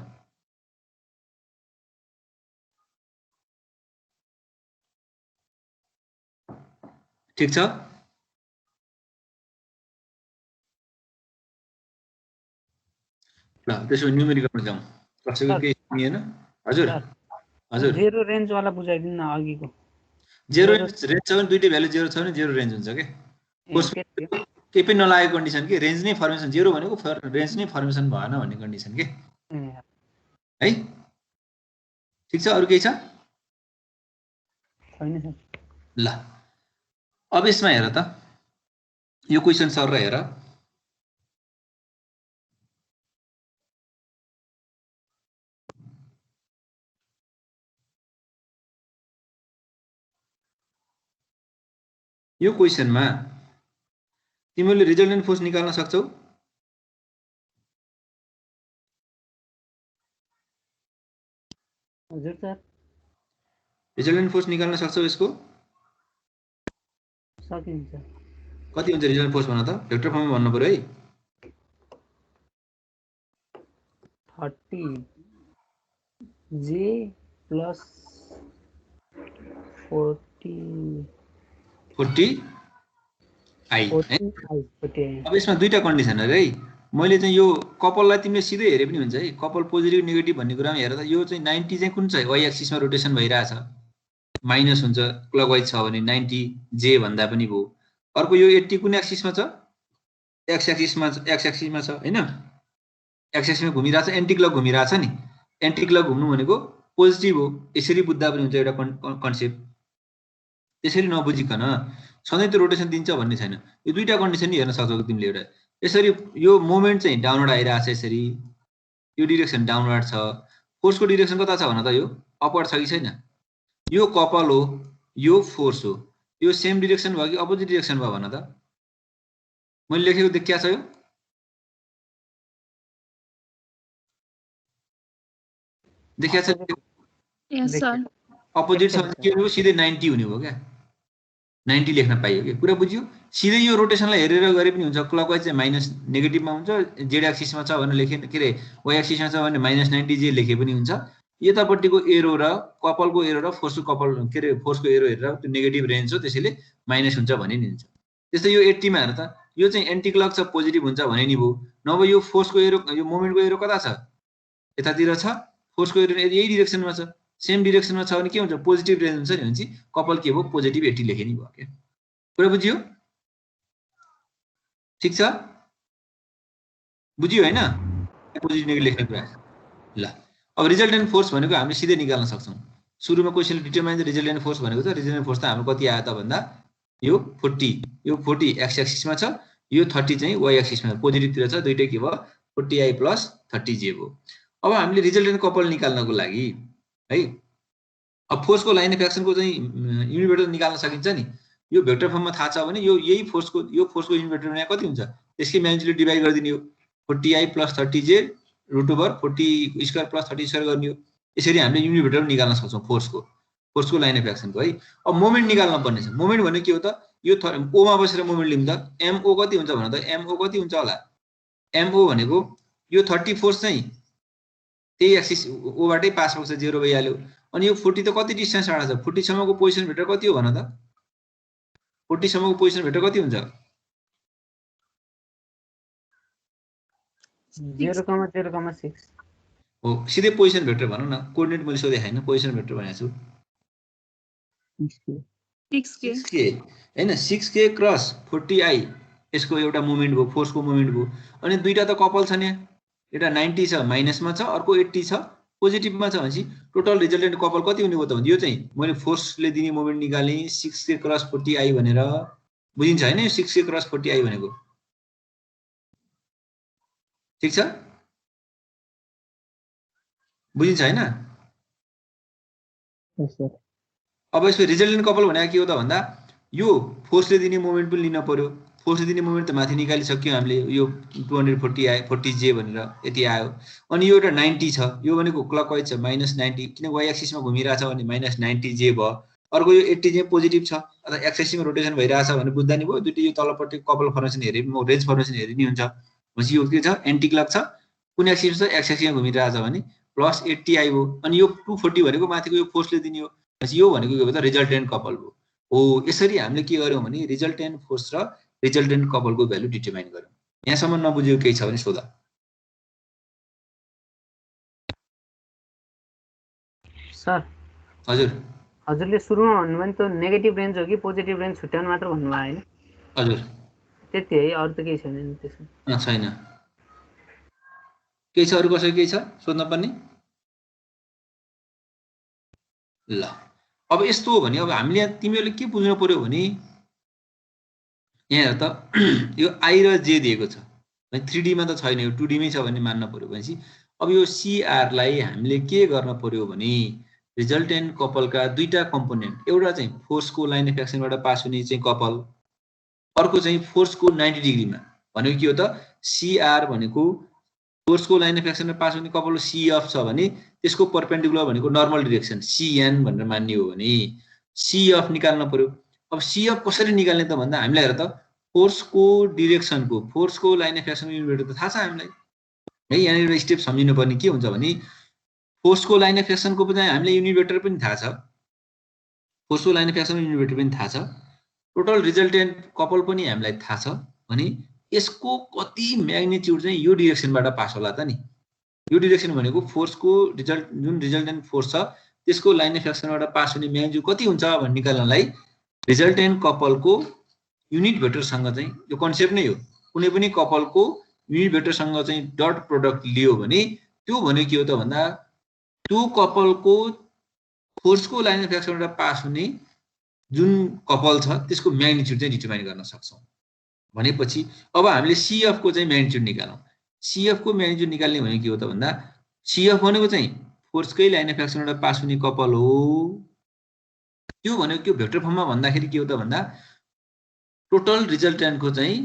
ठीक छ ल त्यसो न्यूमेरिकलमा जाउँ कसैको केही थिएन हजुर हजुर जेरो रेन्ज वाला बुझाइदिनु न अघिको जेरो रेन्ज छ भने दुईटै भ्यालु जेरो छ भने जेरो रेन्ज हुन्छ के केही पनि नलागेको कन्डिसन के रेन्ज नै फर्मेसन जेरो भनेको रेन्ज नै फर्मेसन भएन भन्ने कन्डिसन के है ठीक छ अरु केही छ छैन सर ल अब यसमा हेर त यो क्वेशन सर र हेर यो क्वेशनमा तिमीले रिजल्टेन्ट फोर्स निकाल्न सक्छौ हजुर सर रिजल्टेन्ट फोर्स निकाल्न सक्छौ यसको सकिन्छ कति हुन्छ रिजल्टेन्ट फोर्स भन त भेक्टर फर्ममा भन्नु पर्यो है 30 J plus 40 I अब यसमा दुईटा कन्डिसन है मैले चाहिँ यो कपललाई तिमीले सिधै हेरे पनि हुन्छ है कपल पोजिटिभ नेगेटिभ भन्ने कुरामा हेर्दा यो चाहिँ 90 चाहिँ कुन छ y एक्सिसमा रोटेसन भइरहेछ माइनस हुन्छ क्लकवाइज छ भने 90 j भन्दा पनि भयो अर्को यो 80 कुन एक्सिसमा छ x एक्सिसमा छ हैन x एक्सिसमा घुमिरहेछ एन्टी क्लक घुमिरहेछ नि एन्टी क्लक घुम्नु भनेको पोजिटिभ हो यसरी बुझ्दा पनि हुन्छ एउटा कन्सेप्ट त्यसरी नबुझिकन सधैँ त्यो रोटेसन दिन्छ भन्ने छैन यो दुईटा कन्डिसन नि हेर्न सक्छौ तिमीले एउटा यसरी यो मोमेन्ट चाहिँ डाउनवर्ड आइरहेछ यसरी यो डाइरेक्सन डाउनवर्ड छ फोर्सको डाइरेक्सन कता छ भन त यो अपवर्ड छ कि छैन यो कपल हो यो फोर्स हो यो सेम डाइरेक्सन भयो कि अपोजिट डाइरेक्सन भयो भन त मैले लेखेको देखिया छ यो देखिया छ यस सर अपोजिट छ के हो सीधै 90 हुने हो क्या 90 लेख्न पाइयो के कुरा बुझ्यो सिधै यो रोटेसनलाई हेरेर गरे पनि हुन्छ क्लकवाइज चाहिँ माइनस नेगेटिभमा हुन्छ जेड एक्सिसमा छ भने लेखे के रे वाइ एक्सिसमा छ भने -90 जे लेखे पनि हुन्छ यतापट्टिको एरो र कपलको एरो र फोर्सको कपल के रे फोर्सको एरो हेरेर त्यो नेगेटिभ रेन्ज हो त्यसैले माइनस हुन्छ भनि नि हुन्छ त्यस्तै यो 80 मा हेर त यो चाहिँ एन्टी क्लक छ पोजिटिभ हुन्छ भने नि भो नभए यो फोर्सको एरो यो मोमेन्टको एरो कता छ यतातिर छ फोर्सको एरो यही डाइरेक्सनमा छ सेम डाइरेक्सनमा छ भने के हुन्छ पोजिटिभ रेन्ज हुन्छ नि भनेपछि कपल के भयो पोजिटिभ 80 लेखे नि भयो के कुरा बुझियो ठीक छ बुझियो हैन पोजिटिभ नेगेटिभ लेख्ने कुरा ल अब रिजल्टेन्ट फोर्स भनेको हामीले सिधै निकाल्न सक्छौं सुरुमा क्वेशनले डिटरमाइन द रिजल्टेन्ट फोर्स भनेको त रिजल्टेन्ट फोर्स त हाम्रो कति आयो त भन्दा यो 40 x एक्सिसमा छ यो 30 चाहिँ y एक्सिसमा पोजिटिभ तिर छ दुईटै के भयो 40i + 30j भयो अब हामीले रिजल्टेन्ट कपल निकाल्नको लागि है अब फोर्सको लाइन अफ एक्सनको चाहिँ युनिट भेक्टर निकाल्न सकिन्छ नि यो भेक्टर फर्ममा थाहा छ भने यो फोर्सको युनिट भेक्टर यहाँ कति हुन्छ त्यसकै म्याग्निट्युडले डिभाइड गरिदिने हो 40i + 30j √/40² + 30² गर्ने हो। यसरी हामीले युनिट भेक्टर निकाल्न सक्छौँ फोर्सको लाइन अफ एक्सनको है। अब मोमेन्ट निकाल्न पर्ने छ। मोमेन्ट भने के हो त यो ओमा बसेर मोमेन्ट लिउँ त MO कति हुन्छ भन त MO कति हुन्छ होला MO भनेको यो 30 फोर्स चाहिँ त्यही एक्सिस ओबाटै पास भएको छ 0 भइहाल्यो। अनि यो 40 त कति डिस्टेन्स टाढा छ 40 सम्मको पोजिसन भेक्टर कति हो भन त 40 सम्मको पोजिसन भेक्टर कति हुन्छ 0,0,6 हो सिधै पोजिसन भेक्टर भनौँ न कोअर्डिनेट मैले सोधेको हैन पोजिसन भेक्टर भनेको छु 6k हैन 6k क्रस 40i यसको एउटा मोमेन्ट भयो फोर्सको मोमेन्ट भयो। अनि दुईटा त कपल छ नि एउटा 90 छ माइनसमा छ अर्को 80 छ पोजिटिभमा छ भनेपछि टोटल रिजल्टेन्ट कपल कति हुने भयो त भने यो चाहिँ मैले फोर्सले दिने मोमेन्ट निकालेँ 6k क्रस 40i भनेर बुझिन्छ हैन यो 6k क्रस 40i भनेको ठीक छ बुझिन्छ हैन। अब यसको रिजल्टेन्ट कपल भनेको के हो त भन्दा यो फोर्सले दिने मोमेन्ट पनि लिन पर्यो। फोर्सले दिने मोमेन्ट त माथि निकालिसक्यो हामीले यो 240j भनेर यति आयो। अनि यो एउटा 90 छ यो भनेको क्लकवाइज छ -90 किन y एक्सिसमा घुमिरहेछ भने -90j भयो। अर्को यो 80 चाहिँ पोजिटिभ छ अथवा x एक्सिसमा रोटेसन भइरहेछ भने बुझ्दा नि भयो दुईटै यो तलपट्टि कपल फर्मेसन हेरे रेन्ज फर्मेसन हेरि नि हुन्छ। भनेपछि यो के छ एन्टी क्लक छ कुन एक्सिस छ x एक्सिसमा घुमिरहेछ भने +80 आइबो। अनि यो 240 भनेको माथिको यो फोर्सले दिने हो भनेपछि यो भनेको के हो त रिजल्टेन्ट कपल हो। हो यसरी हामीले के गर्यौं भने रिजल्टेन्ट फोर्स र रिजल्टेन्ट कपलको भ्यालु डिटरमाइन गर्यौं। यहाँसम्म नबुझेको केही छ भने सोध। सर हजुर हजुरले सुरुमा भन्नुभयो नि त नेगेटिभ रेन्ज हो कि पोजिटिभ रेन्ज छुट्याउनु मात्र भन्नुभयो हैन हजुर त्यति है अरु त केही छैन नि त्यसमा छैन केही छ अरु कसै केही छ सोध्न पर्ने ल। अब यस्तो हो भने अब हामीले यहाँ तिमीहरूले के बुझ्नु पर्यो भने यहाँ त यो i र j दिएको छ भने 3D मा त छैन यो 2D मै छ भन्ने मान्न पर्यो। भनेपछि अब यो CR लाई हामीले के गर्न पर्यो भने रिजल्टेन्ट कपलका दुईटा कम्पोनेन्ट एउटा चाहिँ फोर्सको लाइन अफ एक्सनबाट पास हुने चाहिँ कपल अर्को चाहिँ फोर्सको 90 डिग्रीमा भनेको के हो त CR भनेको फोर्सको लाइन अफ एक्सनमा पास हुने कपल CF छ भने त्यसको परपेन्डिकुलर भनेको नर्मल डिरेक्सन CN भनेर मान्ने हो भने CF निकाल्न पर्यो। अब CF कसरी निकाल्ने त भन्दा हामीलाई हेर त फोर्सको डिरेक्सनको फोर्सको लाइन अफ एक्सनको युनिट भेक्टर त थाहा छ हामीलाई है। यहाँ एउटा स्टेप सम्झिनु पर्ने के हुन्छ भने फोर्सको लाइन अफ एक्सनको पनि हामीले युनिट भेक्टर पनि थाहा छ फोर्सको लाइन अफ एक्सनको युनिट भेक्टर पनि थाहा छ टोटल रिजल्टेन्ट कपल पनि हामीलाई थाहा छ भने यसको कति म्याग्निट्युड चाहिँ यो डिरेक्सनबाट पास होला त नि। यो डिरेक्सन भनेको फोर्सको जुन रिजल्टेन्ट फोर्स छ त्यसको लाइन अफ एक्सनबाट पास हुने म्याग्निट्युड कति हुन्छ भन्ने निकाल्नलाई रिजल्टेन्ट कपलको युनिट भेक्टरसँग चाहिँ यो कन्सेप्ट नै हो। कुनै पनि कपलको युनिट भेक्टरसँग चाहिँ डट प्रोडक्ट लियो भने त्यो भनेको के हो त भन्दा त्यो कपलको फोर्सको लाइन अफ एक्सनबाट पास हुने जुन कपल छ त्यसको म्याग्निट्युड चाहिँ डिटरमाइन गर्न सक्छौं। भनेपछि अब हामीले CF को चाहिँ म्याग्निट्युड निकालौं। CF को म्याग्निट्युड निकाल्ने भनेको के हो त भन्दा CF भनेको चाहिँ फोर्सकै लाइन अफ एक्सनबाट पास हुने कपल हो। त्यो भनेको के भेक्टर फर्ममा भन्दाखेरि के हो त भन्दा टोटल रिजल्टेन्टको चाहिँ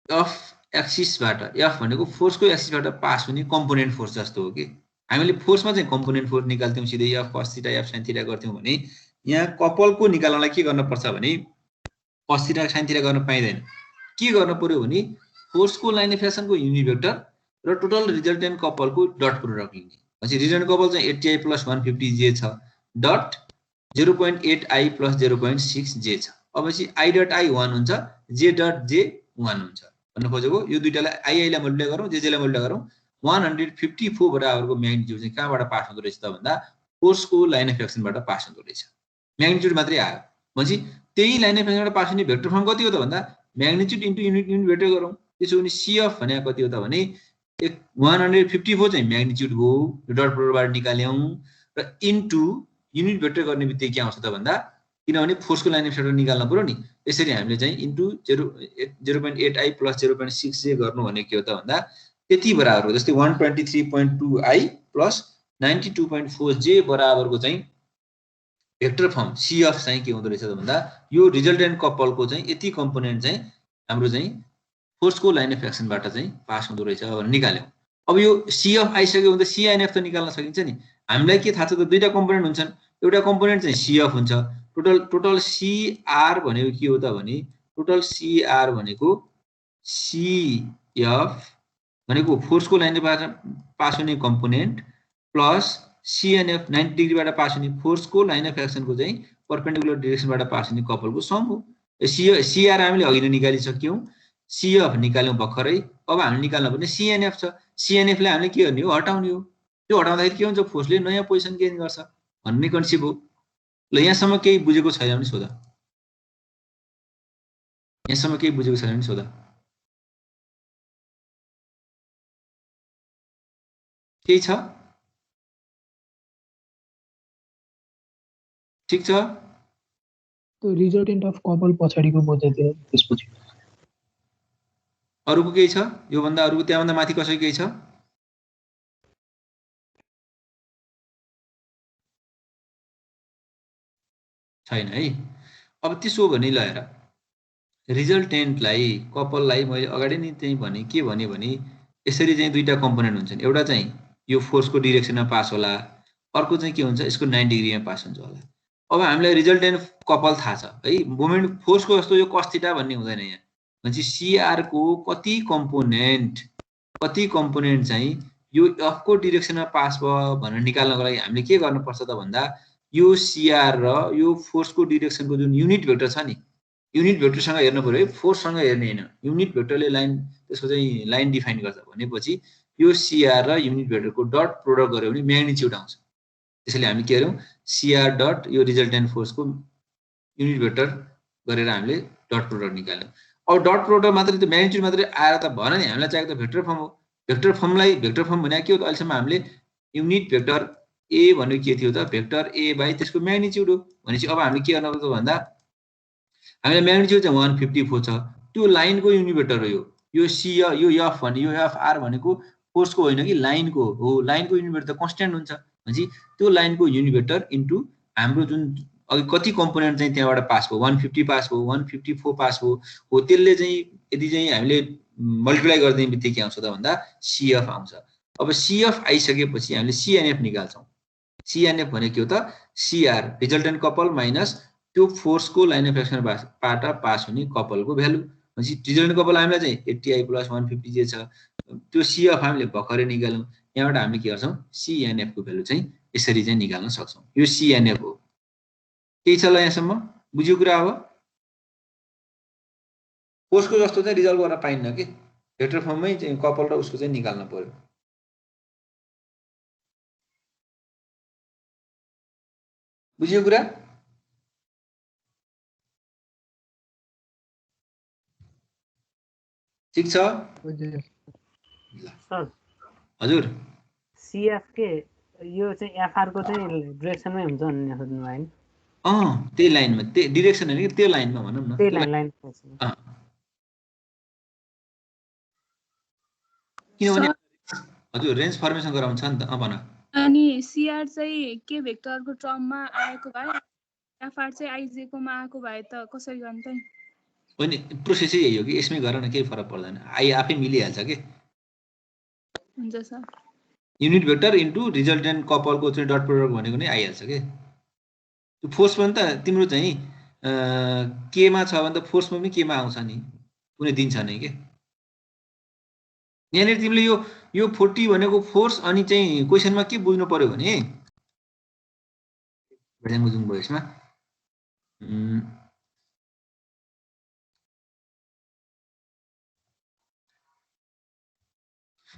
F एक्सिसबाट F भनेको फोर्सको एक्सिसबाट पास हुने कम्पोनेन्ट फोर्स जस्तो हो कि हामीले फोर्समा चाहिँ कम्पोनेन्ट फोर्स निकाल्थ्यौं सिधै F cos θ F sin θ गर्थ्यौं भने यहाँ कपलको निकाल्नलाई के गर्न पर्छ भने cos θ sin θ गर्न पाइदैन। के गर्न पर्यो भने फोर्सको लाइन अफ एक्सनको युनिट भेक्टर र टोटल रिजल्टेन्ट कपलको डट प्रोडक्ट लिने। भनेपछि रिजल्टेन्ट कपल चाहिँ 80i + 150j छ डट 0.8i + 0.6j छ। अबपछि i डट i 1 हुन्छ j डट j 1 हुन्छ भन्न खोजेको यो दुईटालाई i लाई मल्टिप्लाई गरौँ j लाई मल्टिप्लाई गरौँ 154 बराबरको म्याग्निट्युड चाहिँ कहाँबाट पास हुँदो रहेछ त भन्दा फोर्सको लाइन अफ एक्सनबाट पास हुँदो रहेछ। म्याग्निट्युड मात्रै आयो भनेपछि त्यही लाइन अफ एक्सनबाट पास हुने भेक्टर फर्म कति हो त भन्दा म्याग्निट्युड इन्टु युनिट भेक्टर गरौँ। त्यसो भने CF भनेको कति हो त भने 154 चाहिँ म्याग्निट्युड हो यो डट प्रोडक्टबाट निकाल्यौं र इन्टु युनिट भेक्टर गर्ने बित्तिकै के आउँछ त भन्दा किनभने फोर्सको लाइन अफ एक्सन निकाल्न पर्यो नि यसरी हामीले चाहिँ इन्टु 0.8i + 0.6j गर्नु भनेको के हो त भन्दा त्यति बराबर हो। जस्तै 123.2i + 92.4j बराबरको चाहिँ भेक्टर फर्म CF चाहिँ के हुँदो रहेछ त भन्दा यो रिजल्टेन्ट कपलको चाहिँ यति कम्पोनेन्ट चाहिँ हाम्रो चाहिँ फोर्सको लाइन अफ एक्सनबाट चाहिँ पास हुँदो रहेछ भनेर निकाल्यौँ। अब यो CF आइसक्यो भने त CNF त निकाल्न सकिन्छ नि। हामीलाई के थाहा छ त दुईटा कम्पोनेन्ट हुन्छन्, एउटा कम्पोनेन्ट चाहिँ CF हुन्छ। टोटल CR भनेको के हो त भने टोटल CR भनेको CF भनेको फोर्सको लाइनबाट पास हुने कम्पोनेन्ट प्लस CNF 90 डिग्रीबाट पास हुने फोर्सको लाइन अफ एक्सनको चाहिँ परपेन्डिकुलर डिरेक्सनबाट पास हुने कपलको सम हो। CR हामीले अघि नै निकालिसक्यौँ, CF निकाल्यौँ भर्खरै। अब हामीले निकाल्नु पर्ने CNF छ। CNF लाई हामीले के गर्ने हो हटाउने हो। त्यो हटाउँदाखेरि के हुन्छ फोर्सले नयाँ पोजिसन गेन गर्छ भन्ने कन्सेप्ट हो। ल यहाँसम्म केही बुझेको छैन भने सोध, यहाँसम्म केही बुझेको छैन भने सोध। केही छ? ठिक छ? त्यो रिजल्टेन्ट अफ कपल पछाडिको बुझ्दै त्यसपछि अरूको केही छ? योभन्दा अरूको त्यहाँभन्दा माथि कसैको केही छ? छैन है। अब त्यसो हो भने ल हेर, रिजल्टेन्टलाई कपललाई मैले अगाडि नै चाहिँ भने के भने यसरी चाहिँ दुईटा कम्पोनेन्ट हुन्छन्। एउटा चाहिँ यो फोर्सको डिरेक्सनमा पास होला, अर्को चाहिँ के हुन्छ यसको 90 डिग्रीमा पास हुन्छ होला। अब हामीलाई रिजल्टेन्ट कपल थाहा छ है, मोमेन्ट फोर्सको जस्तो यो कस थीटा भन्ने हुँदैन यहाँ। भनेपछि CR को कति कम्पोनेन्ट चाहिँ यो F को डिरेक्सनमा पास भयो भनेर निकाल्नको लागि हामीले के गर्नुपर्छ त भन्दा यो CR र यो फोर्सको डिरेक्सनको जुन युनिट भेक्टर छ नि, युनिट भेक्टरसँग हेर्नु पर्यो है, फोर्ससँग हेर्ने होइन। युनिट भेक्टरले लाइन त्यसको चाहिँ लाइन डिफाइन गर्छ भनेपछि यो CR र युनिट भेक्टरको डट प्रोडक्ट गर्यो भने म्याग्निट्युड आउँछ। त्यसैले हामी के गर्यौँ CR डट यो रिजल्टेन्ट फोर्सको युनिट भेक्टर गरेर हामीले डट प्रोडक्ट निकाल्यौँ। अब डट प्रोडक्ट मात्रै त्यो म्याग्निट्युड मात्रै आएर त भएन नि, हामीलाई चाहिएको त भेक्टर फर्म हो। भेक्टर फर्म भने के हो त अहिलेसम्म हामीले युनिट भेक्टर A भनेको के थियो त भेक्टर A बाई त्यसको म्याग्निट्युड हो। भनेपछि अब हामीले के गर्नुपर्छ भन्दा हामीलाई म्याग्निट्युड चाहिँ 154 छ। त्यो लाइनको युनिट भेक्टर हो। यो C यो F भने यो FR भनेको फोर्सको होइन कि लाइनको हो। लाइनको युनिट भेक्टर त कन्स्ट्यान्ट हुन्छ। भनेपछि त्यो लाइनको युनिट भेक्टर इन्टु हाम्रो जुन अघि कति कम्पोनेन्ट चाहिँ त्यहाँबाट पास भयो 150 पास भयो 154 पास भयो हो, त्यसले चाहिँ यदि चाहिँ हामीले मल्टिप्लाई गरिदिने बित्तिकै के आउँछ त भन्दा CF आउँछ। अब CF आइसकेपछि हामीले CNF निकाल्छौँ। CNF भनेको के हो त CR रिजल्टेन्ट कपल माइनस त्यो फोर्सको लाइन अफ एक्सनबाट पास हुने कपलको भ्यालु। भनेपछि रिजल्टेन्ट कपल हामीलाई चाहिँ 80I प्लस 150 जे छ, त्यो CF हामीले भर्खरै निकाल्यौँ। यहाँबाट हामीले के गर्छौँ CNF को भ्यालु चाहिँ यसरी चाहिँ निकाल्न सक्छौँ। यो CNF हो। केही छ ल यहाँसम्म बुझ्यो कुरा? अब फोर्सको जस्तो चाहिँ रिजल्भ गर्न पाइन्न कि, भेक्टर फर्ममै चाहिँ कपल र उसको चाहिँ निकाल्न पर्यो। बुझ्यो कुरा? ठिक छ? सर हजुर CF के यो चाहिँ FR को चाहिँ डिरेक्सनमै हुन्छ भन्ने सोध्नु भयो नि? त्यही लाइनमा, त्यही डिरेक्सन होइन कि त्यो लाइनमा भनौँ न, त्यही लाइन किनभने हजुर रेन्ज फर्मेसन गराउँछ नि त। भन। अनि CR चाहिँ के भेक्टरको टर्ममा आएको भए FR चाहिँ आइजे कोमा आएको भए त कसरी गर्ने त? होइन प्रोसेसै यही हो कि, यसमै गर न, केही फरक पर्दैन। आफै मिलिहाल्छ कि। हुन्छ sir. Unit vector into resultant कपलको चाहिँ डट प्रोडक्ट भनेको नै आइहाल्छ कि। त्यो फोर्स पनि त तिम्रो चाहिँ केमा छ भने त फोर्समा पनि केमा आउँछ नि, कुनै दिन्छ नै के। यहाँनिर तिमीले यो 40 भनेको फोर्स अनि चाहिँ क्वेसनमा के बुझ्नु पर्यो भने बुझ्नु भयो यसमा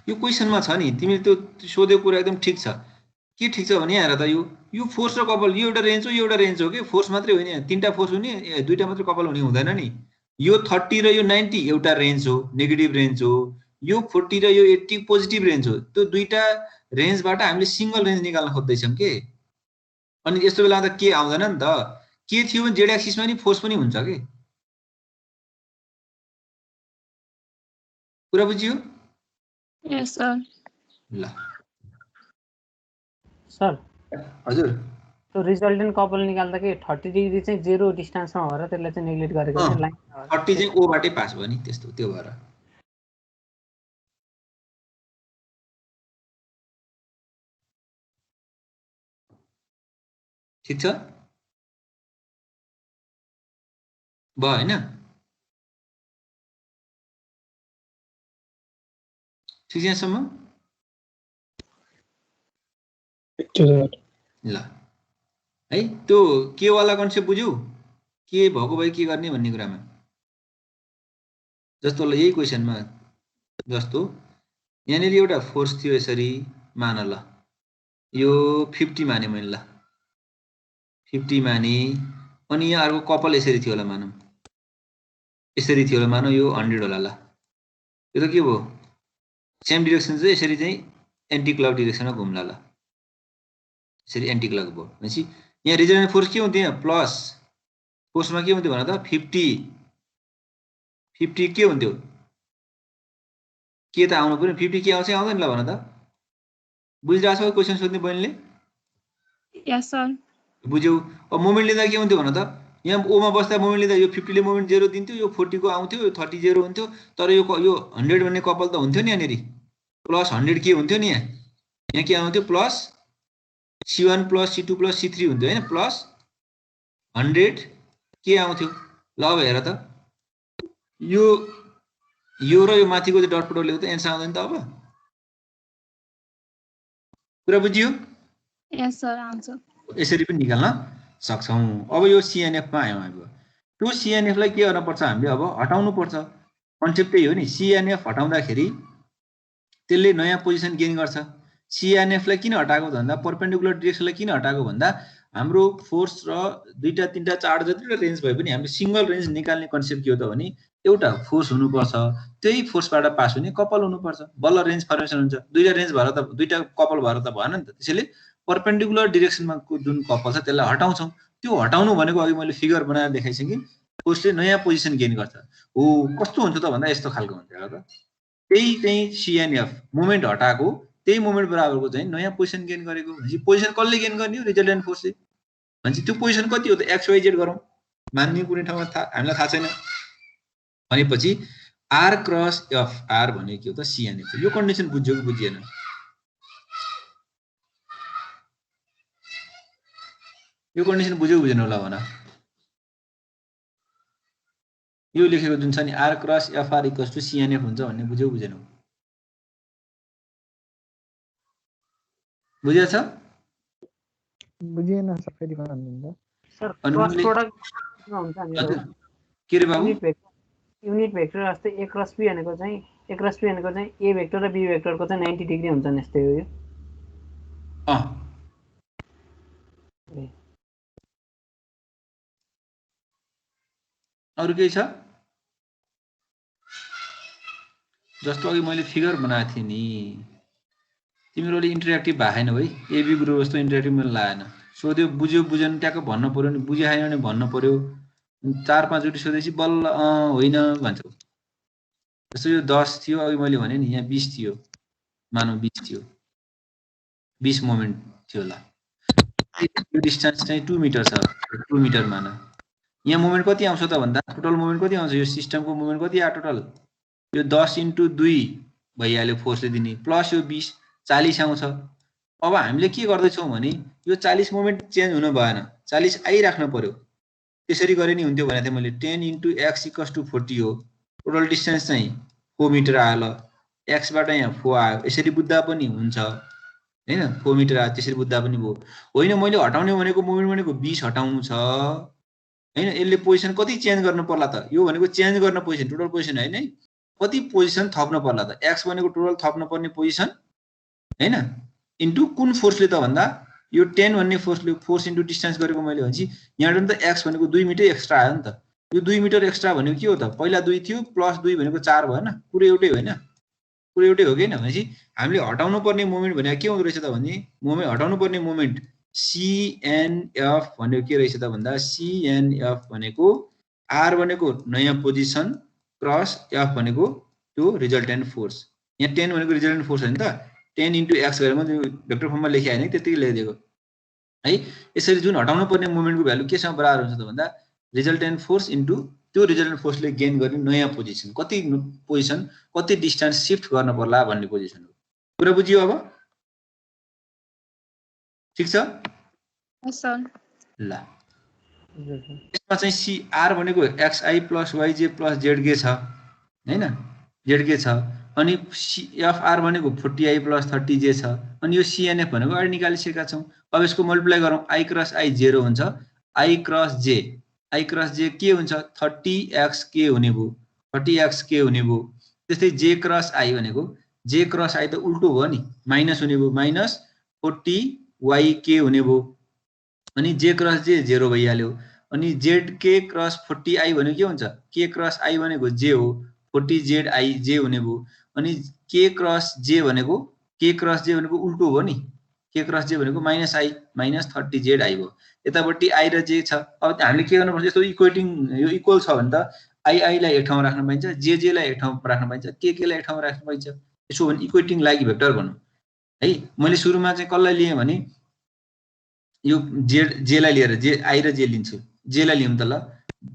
यो क्वेसनमा छ नि, तिमीले त्यो सोधेको कुरा एकदम ठिक छ। के ठिक छ भने यहाँ हेर त यो फोर्स र कपल यो एउटा रेन्ज हो, यो एउटा रेन्ज हो कि। फोर्स मात्रै होइन, तीनटा फोर्स हुने, दुईटा मात्रै कपल हुने हुँदैन नि। यो 30 र यो 90 एउटा रेन्ज हो, नेगेटिभ रेन्ज हो। यो 40 र यो 80 पोजिटिभ रेन्ज हो। त्यो दुईटा रेन्जबाट हामीले सिंगल रेन्ज निकाल्न खोज्दैछौँ के। अनि यस्तो बेला त के आउँदैन नि त, के थियो भने जेड एक्सिसमा नि फोर्स पनि हुन्छ के। कुरा बुझियो? यस सर। ल सर हजुर त्यो रिजल्टेन्ट कपल निकाल्दा के 30 डिग्री चाहिँ 0 डिस्टेन्समा भएर त्यसलाई चाहिँ नेग्लेक्ट गरेको अँ, छ लाइन 30 चाहिँ ओ बाटै पास भयो नि त्यस्तो त्यो भएर ठिक छ भयो हैन ठिक छ यहाँसम्म ठिक छ सर ल है त्यो के वाला कन्सेप्ट बुझ्यौ के भएको भए के गर्ने भन्ने कुरामा जस्तो ल यही क्वेसनमा जस्तो यहाँनिर एउटा फोर्स थियो यसरी मान ल यो 50 माने मैले ल 50 माने अनि यहाँ अर्को कपाल यसरी थियो होला मानौँ यसरी थियो होला मानौँ यो 100 होला ल यो त के भयो सेम डिरेक्सन चाहिँ यसरी चाहिँ एन्टी क्लक डिरेक्सनमा घुम्ला ल यसरी एन्टी क्लक भयो भनेपछि यहाँ रिजल्टेन्ट फोर्स के हुन्थ्यो यहाँ प्लस फोर्समा के हुन्थ्यो भन त 50 के हुन्थ्यो के त आउनु पर्यो 50 के आउँछ आउँदैन ल भन त बुझिरहेको छ क्वेसन सोध्ने बहिनीले यस सर बुझ्यौ अब मोमेन्ट लिँदा के हुन्थ्यो भन त यहाँ ओमा बस्दा मोमेन्ट लिँदा यो 50 ले मोमेन्ट 0 दिन्थ्यो यो 40 को आउँथ्यो यो 30 0 हुन्थ्यो तर यो 100 भन्ने कपाल त हुन्थ्यो नि यहाँनिर प्लस 100 के हुन्थ्यो नि यहाँ के आउँथ्यो plus C1 plus C2 plus C3 हुन्थ्यो हैन प्लस 100 के आउँथ्यो ल अब हेर त यो र यो माथिको चाहिँ डट प्रडक्ट लेख्दा त एन्सर आउँदैन त अब कुरा बुझियो यस सर आउँछ यसरी पनि निकाल्न सक्छौं अब यो CNF मा आयौं अब त्यो CNF लाई के गर्न पर्छ हामीले अब हटाउनु पर्छ कन्सेप्ट त्यही हो नि CNF हटाउँदाखेरि त्यसले नयाँ पोजिसन गेन गर्छ CNF लाई किन हटाएको भन्दा परपेन्डिकुलर डिरेक्सनलाई किन हटाएको भन्दा हाम्रो फोर्स र दुईटा तीनटा चार जतिवटा रेन्ज भए पनि हामीले सिंगल रेन्ज निकाल्ने कन्सेप्ट के हो त भने एउटा फोर्स हुनुपर्छ त्यही फोर्सबाट पास हुने कपल हुनुपर्छ बल्ल रेन्ज फर्मेसन हुन्छ दुईटा रेन्ज भएर त दुईटा कपल भएर त भएन नि त त्यसैले परपेन्डिकुलर डिरेक्सनमा जुन कपल छ त्यसलाई हटाउँछौं त्यो हटाउनु भनेको अघि मैले फिगर बनाएर देखाइसके फोर्सले नयाँ पोजिसन गेन गर्छ हो कस्तो हुन्छ त भन्दा यस्तो खालको हुन्छ हेर त त्यही चाहिँ CNF मोमेन्ट हटाएको त्यही मोमेन्ट बराबरको चाहिँ नयाँ पोजिसन गेन गरेको भनेपछि पोजिसन कसले गेन गर्ने हो रिजल्टेन्ट फोर्सले भनेपछि त्यो पोजिसन कति हो त XYZ गरौँ मान्ने कुनै ठाउँमा हामीलाई थाहा छैन भनेपछि R क्रस F R भनेको के हो त CNF यो कन्डिसन बुझ्यो कि बुझिएन यो कन्डिसन बुझ्यो बुझेन होला भन यो लेखेको जुन छ नि R cross FR equals to CNF हुन्छ भन्ने बुझ्यो बुझेन बुझ्या छ बुझिएन सर फेरि भन्नुहुन्छ सर क्रस प्रोडक्ट हुन्छ नि के रे बाबु युनिट भेक्टर जस्तै A क्रस B भनेको चाहिँ A भेक्टर र B भेक्टरको चाहिँ 90 डिग्री हुन्छ नि यस्तै हो यो अरु केही छ जस्तो अघि मैले फिगर बनाएको थिएँ नि तिमीहरूले इन्टरेक्टिभ भएन है एबी ग्रुप जस्तो इन्टरेक्टिभ मैले लागेन सोध्यो बुझ्यो बुझेन ट्याक्क भन्न पर्यो नि बुझाएन भने भन्न पर्यो 4-5 चोटि सोधेपछि बल्ल होइन भन्छौ जस्तो यो 10 थियो अघि मैले भने नि यहाँ 20 थियो मानौ 20 थियो 20 मोमेन्ट थियो ल यो डिस्टेन्स चाहिँ 2 मिटर छ 2 मिटर मान यहाँ मोमेन्ट कति आउँछ त भन्दा टोटल मोमेन्ट कति आउँछ यो सिस्टमको मोमेन्ट कति आ टोटल यो 10 × 2 भइहाल्यो फोर्सले दिने प्लस यो 20 40 आउँछ अब हामीले के गर्दै छौं भने यो 40 मोमेन्ट चेन्ज हुन भएन 40 आइराख्न पर्यो त्यसरी गरे नि हुन्थ्यो भने मैले 10 × x = 40 हो टोटल डिस्टेन्स चाहिँ 4 मिटर आयो ल x बाट यहाँ 4 आयो यसरी बुझ्दा पनि हुन्छ हैन 4 मिटर आयो त्यसरी बुझ्दा पनि भयो होइन मैले हटाउने भनेको मोमेन्ट भनेको 20 हटाउनु छ हैन यसले पोजिसन कति चेन्ज गर्न पर्ला त यो भनेको चेन्ज गर्न पोजिसन टोटल पोजिसन हैन है कति पोजिसन थप्न पर्ला त x भनेको टोटल थप्न पर्ने पोजिसन हैन इन्टु कुन फोर्सले त भन्दा यो 10 भन्ने फोर्सले फोर्स इन्टु डिस्टेन्स गरेको मैले भन्छ यहाँबाट त x भनेको 2 मिटर एक्स्ट्रा आयो नि त यो 2 मिटर एक्स्ट्रा भनेको के हो त पहिला 2 थियो प्लस 2 भनेको 4 भएन पुरै एउटै होइन पुरै एउटै हो किन भनेपछि हामीले हटाउनु पर्ने मोमेन्ट भनेको के हुँदो रहेछ त भने मोमेन्ट हटाउनु पर्ने मोमेन्ट CNF भनेको के रहेछ त भन्दा CNF भनेको R भनेको नयाँ पोजिसन क्रस F भनेको त्यो रिजल्टेन्ट फोर्स यहाँ 10 भनेको रिजल्टेन्ट फोर्स हैन त 10 × x गरेर म त्यो भेक्टर फर्ममा लेखे हैन त्यतिकै लेखिदिएको है। यसरी जुन हटाउनु पर्ने मोमेन्टको भ्यालु केसँग बराबर हुन्छ त भन्दा रिजल्टेन्ट फोर्स इन्टु त्यो रिजल्टेन्ट फोर्सले गेन गर्ने नयाँ पोजिसन, कति डिस्टेन्स सिफ्ट गर्न पर्ला भन्ने पोजिसन हो। कुरा बुझियो अब? ठिक छ? यस सर। ल यसमा चाहिँ CR भनेको XI plus YJ plus ZK छ हैन, ZK छ। अनि FR भनेको 40I प्लस 30J छ। अनि यो CNF भनेको अहिले निकालिसकेका छौँ। अब यसको मल्टिप्लाई गरौँ, I क्रस I 0 हुन्छ, I क्रस J के हुन्छ 30XK हुने भयो, 30XK हुने भयो। त्यस्तै J क्रस I भनेको J क्रस I त उल्टो भयो नि, माइनस हुने भयो, माइनस 40YK हुने भयो। अनि J क्रस J 0 भइहाल्यो। अनि ZK क्रस 40I भनेको के हुन्छ, K क्रस I भनेको J हो, 40ZIJ हुने भयो। अनि K क्रस J भनेको उल्टो हो नि, K क्रस J भनेको माइनस I माइनस 30ZI भयो। यतापट्टि I र J छ। अब हामीले के गर्नुपर्छ, यस्तो इक्वेटिङ यो इक्वल छ भने त I लाई एक ठाउँमा राख्न पाइन्छ, JJ लाई एक ठाउँमा राख्न पाइन्छ, KK लाई एक ठाउँमा राख्न पाइन्छ। यसो भने इक्वेटिङ लागि भेक्टर भनौँ है। मैले सुरुमा चाहिँ कसलाई लिएँ भने यो J लाई लिएर I र J लिन्छु, J लाई लियौँ त ल।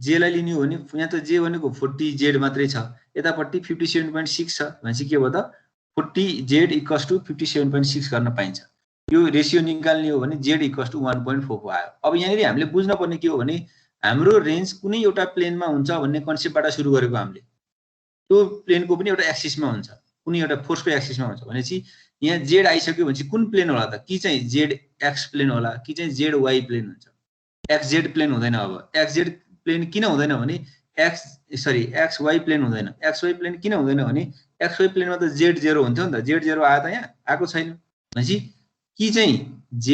J लाई लिनु हो भने यहाँ त J भनेको 40Z मात्रै छ, यतापट्टि 57.6 छ भनेपछि के भयो त 40Z इक्वल्स टु 57.6 गर्न पाइन्छ। यो रेसियो निकाल्ने हो भने Z इक्वल्स टु 1.44 आयो। अब यहाँनिर हामीले बुझ्न पर्ने के हो भने हाम्रो रेन्ज कुनै एउटा प्लेनमा हुन्छ भन्ने कन्सेप्टबाट सुरु गरेको हामीले। त्यो प्लेनको पनि एउटा एक्सिसमा हुन्छ, कुनै एउटा फोर्सको एक्सिसमा हुन्छ भनेपछि यहाँ Z आइसक्यो भनेपछि कुन प्लेन होला त, कि चाहिँ ZX प्लेन होला कि चाहिँ ZY प्लेन हुन्छ, XZ प्लेन हुँदैन। अब XZ प्लेन किन हुँदैन भने XY प्लेन हुँदैन। XY प्लेन किन हुँदैन भने XY प्लेनमा त Z0 हुन्थ्यो नि त, Z0 आयो त यहाँ आएको छैन भनेपछि कि चाहिँ Z।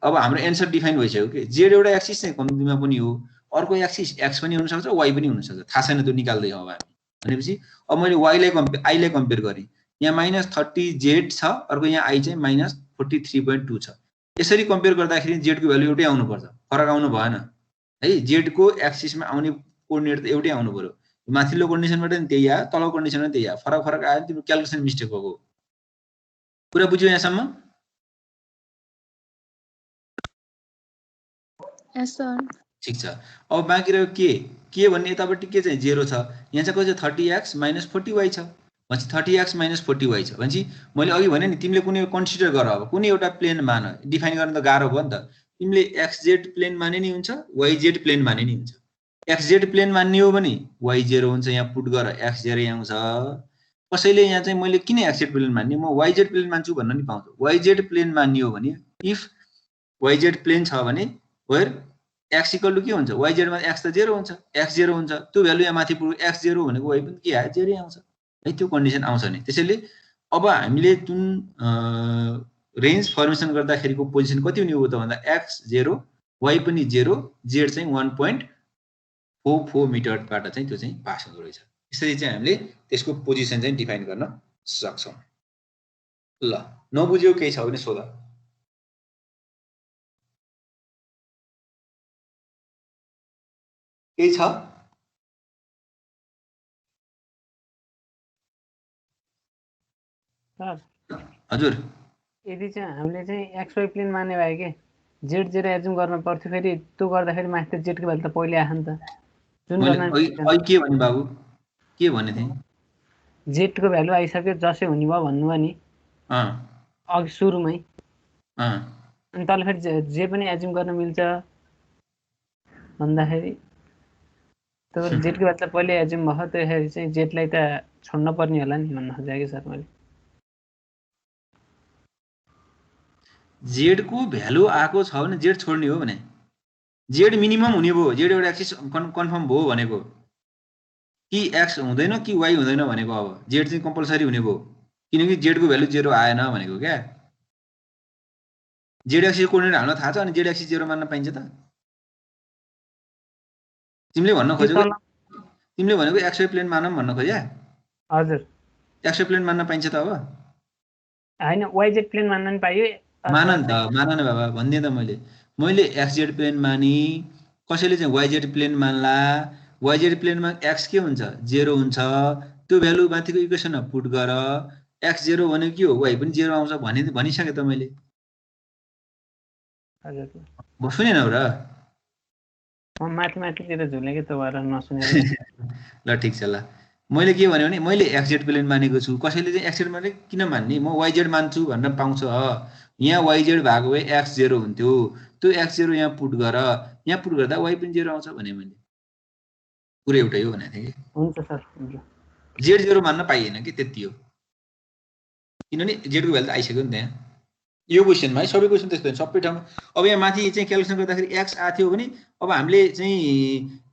अब हाम्रो एन्सर डिफाइन भइसक्यो कि Z एउटा एक्सिस चाहिँ कम्तीमा पनि हो, अर्को एक्सिस X पनि हुनसक्छ, Y पनि हुनसक्छ, थाहा छैन त्यो निकाल्दैछौँ अब हामी। भनेपछि अब मैले I लाई कम्पेयर गरेँ, यहाँ माइनस 30Z छ, अर्को यहाँ I चाहिँ माइनस 43.2 छ। यसरी कम्पेयर गर्दाखेरि Z को भ्यालु एउटै आउनुपर्छ, फरक आउनु भएन है। Z को एक्सिसमा आउने कोअर्डिनेट त एउटै आउनु पर्यो। माथिल्लो कन्डिसनबाट नि त्यही आयो, तलको कन्डिसनमा त्यही आयो, फरक आयो तिम्रो क्याल्कुलेसन मिस्टेक भएको। कुरा बुझ्यो यहाँसम्म? यस सर। ठिक छ। अब बाँकी रह्यो के भन्ने यतापट्टि के चाहिँ 0 छ, यहाँ चाहिँ कति छ 30x माइनस 40y छ भनेपछि 30x माइनस 40y छ भनेपछि मैले अघि भने नि तिमीले कुनै कन्सिडर गर, अब कुनै एउटा प्लेन मान डिफाइन गर्न त गाह्रो भयो नि त। तिमीले XZ प्लेन माने नि हुन्छ, YZ प्लेन माने नि हुन्छ। XZ प्लेन मान्ने हो भने Y0 हुन्छ, यहाँ पुट गर X0 यहाँ आउँछ। कसैले यहाँ चाहिँ मैले किन XZ प्लेन मान्ने, म YZ प्लेन मान्छु भन्न नि पाउँछ। YZ प्लेन मान्ने हो भने इफ YZ प्लेन छ भने वेयर X इक्वल टु के हुन्छ, YZ मा X त 0 हुन्छ, X0 हुन्छ, त्यो भ्यालु यहाँ माथि पुग्यो X0 भनेको Y पनि के आयो 0 आउँछ है, त्यो कन्डिसन आउँछ नि। त्यसैले अब हामीले जुन रेन्ज फर्मेसन गर्दाखेरिको पोजिसन कति हुने हो त भन्दा X0 Y पनि 0 Z चाहिँ 1.44 मिटरबाट चाहिँ त्यो चाहिँ पास हुँदो रहेछ। यसरी चाहिँ हामीले त्यसको पोजिसन चाहिँ डिफाइन गर्न सक्छौँ। ल नबुझ्यो केही छ भने सोध। केही छ? हजुर यदि चाहिँ हामीले चाहिँ XY प्लेन मान्ने भए के Z0 एजुम गर्न पर्थ्यो, फेरि त्यो गर्दाखेरि माथि Z को भ्यालु त पहिले आयो नि त। जुन के भने बाबु के भने थिए, Z को भ्यालु आइसक्यो, जसै हुने भयो भन्नुभयो नि अघि सुरुमै। अनि तल फेरि जे पनि एजुम गर्न मिल्छ भन्दाखेरि त्यो Z को भ्यालु त पहिले एजुम भयो, त्यसरी चाहिँ Z लाई त छोड्न पर्ने होला नि भन्न खोजेँ कि सर मैले। Z को भ्यालु आएको छ भने Z छोड्ने हो भने Z मिनिमम हुने भयो, Z एउटा एक्सिस कन्फर्म भयो भनेको, कि X हुँदैन कि Y हुँदैन भनेको। अब Z चाहिँ कम्पलसरी हुने भयो किनकि Z को भ्यालु 0 आएन भनेको क्या। Z एक्सिस कोअर्डिनेट हाल्न थाहा छ अनि Z एक्सिस 0 मान्न पाइन्छ त? तिमीले भन्न खोजेको, तिमीले भनेको XY प्लेन मानौँ भन्न खोज्या? हजुर XY प्लेन मान्न पाइन्छ त? अब हैन YZ प्लेन मान्न नि पाइयो। मान नि त, मान न बाबा भन्दिए त मैले XZ प्लेन मानी, कसैले चाहिँ YZ प्लेन मान्ला। YZ प्लेनमा X के हुन्छ 0 हुन्छ, त्यो भ्यालु माथिको इक्वेसनमा पुट गर, X0 भनेको के हो Y पनि 0 आउँछ भनिसके त मैले। हजुर सुनेन र म म्याथमेटिक्सतिर झुलेकै त भएर नसुनेर ल ठिक छ ल मैले के भने मैले एक्सजेड प्लेन मानेको छु कसैले चाहिँ एक्सजेड माने किन मान्ने म वाइजेड मान्छु भनेर पाउँछ यहाँ वाइजेड भएको भए एक्स 0 हुन्थ्यो त्यो एक्स 0 यहाँ पुट गर यहाँ पुट गर्दा वाइ पनि 0 आउँछ भने मैले पुरै एउटै हो भनेको थिएँ कि हुन्छ सर हुन्छ जेड 0 मान्न पाइएन कि त्यति हो किनभने जेडको भ्यालु त आइसक्यो नि त्यहाँ यो क्वेसनमा है सबै क्वेसन त्यस्तो सबै ठाउँमा अब यहाँ माथि चाहिँ क्यालकुलेसन गर्दाखेरि एक्स आएको थियो भने अब हामीले चाहिँ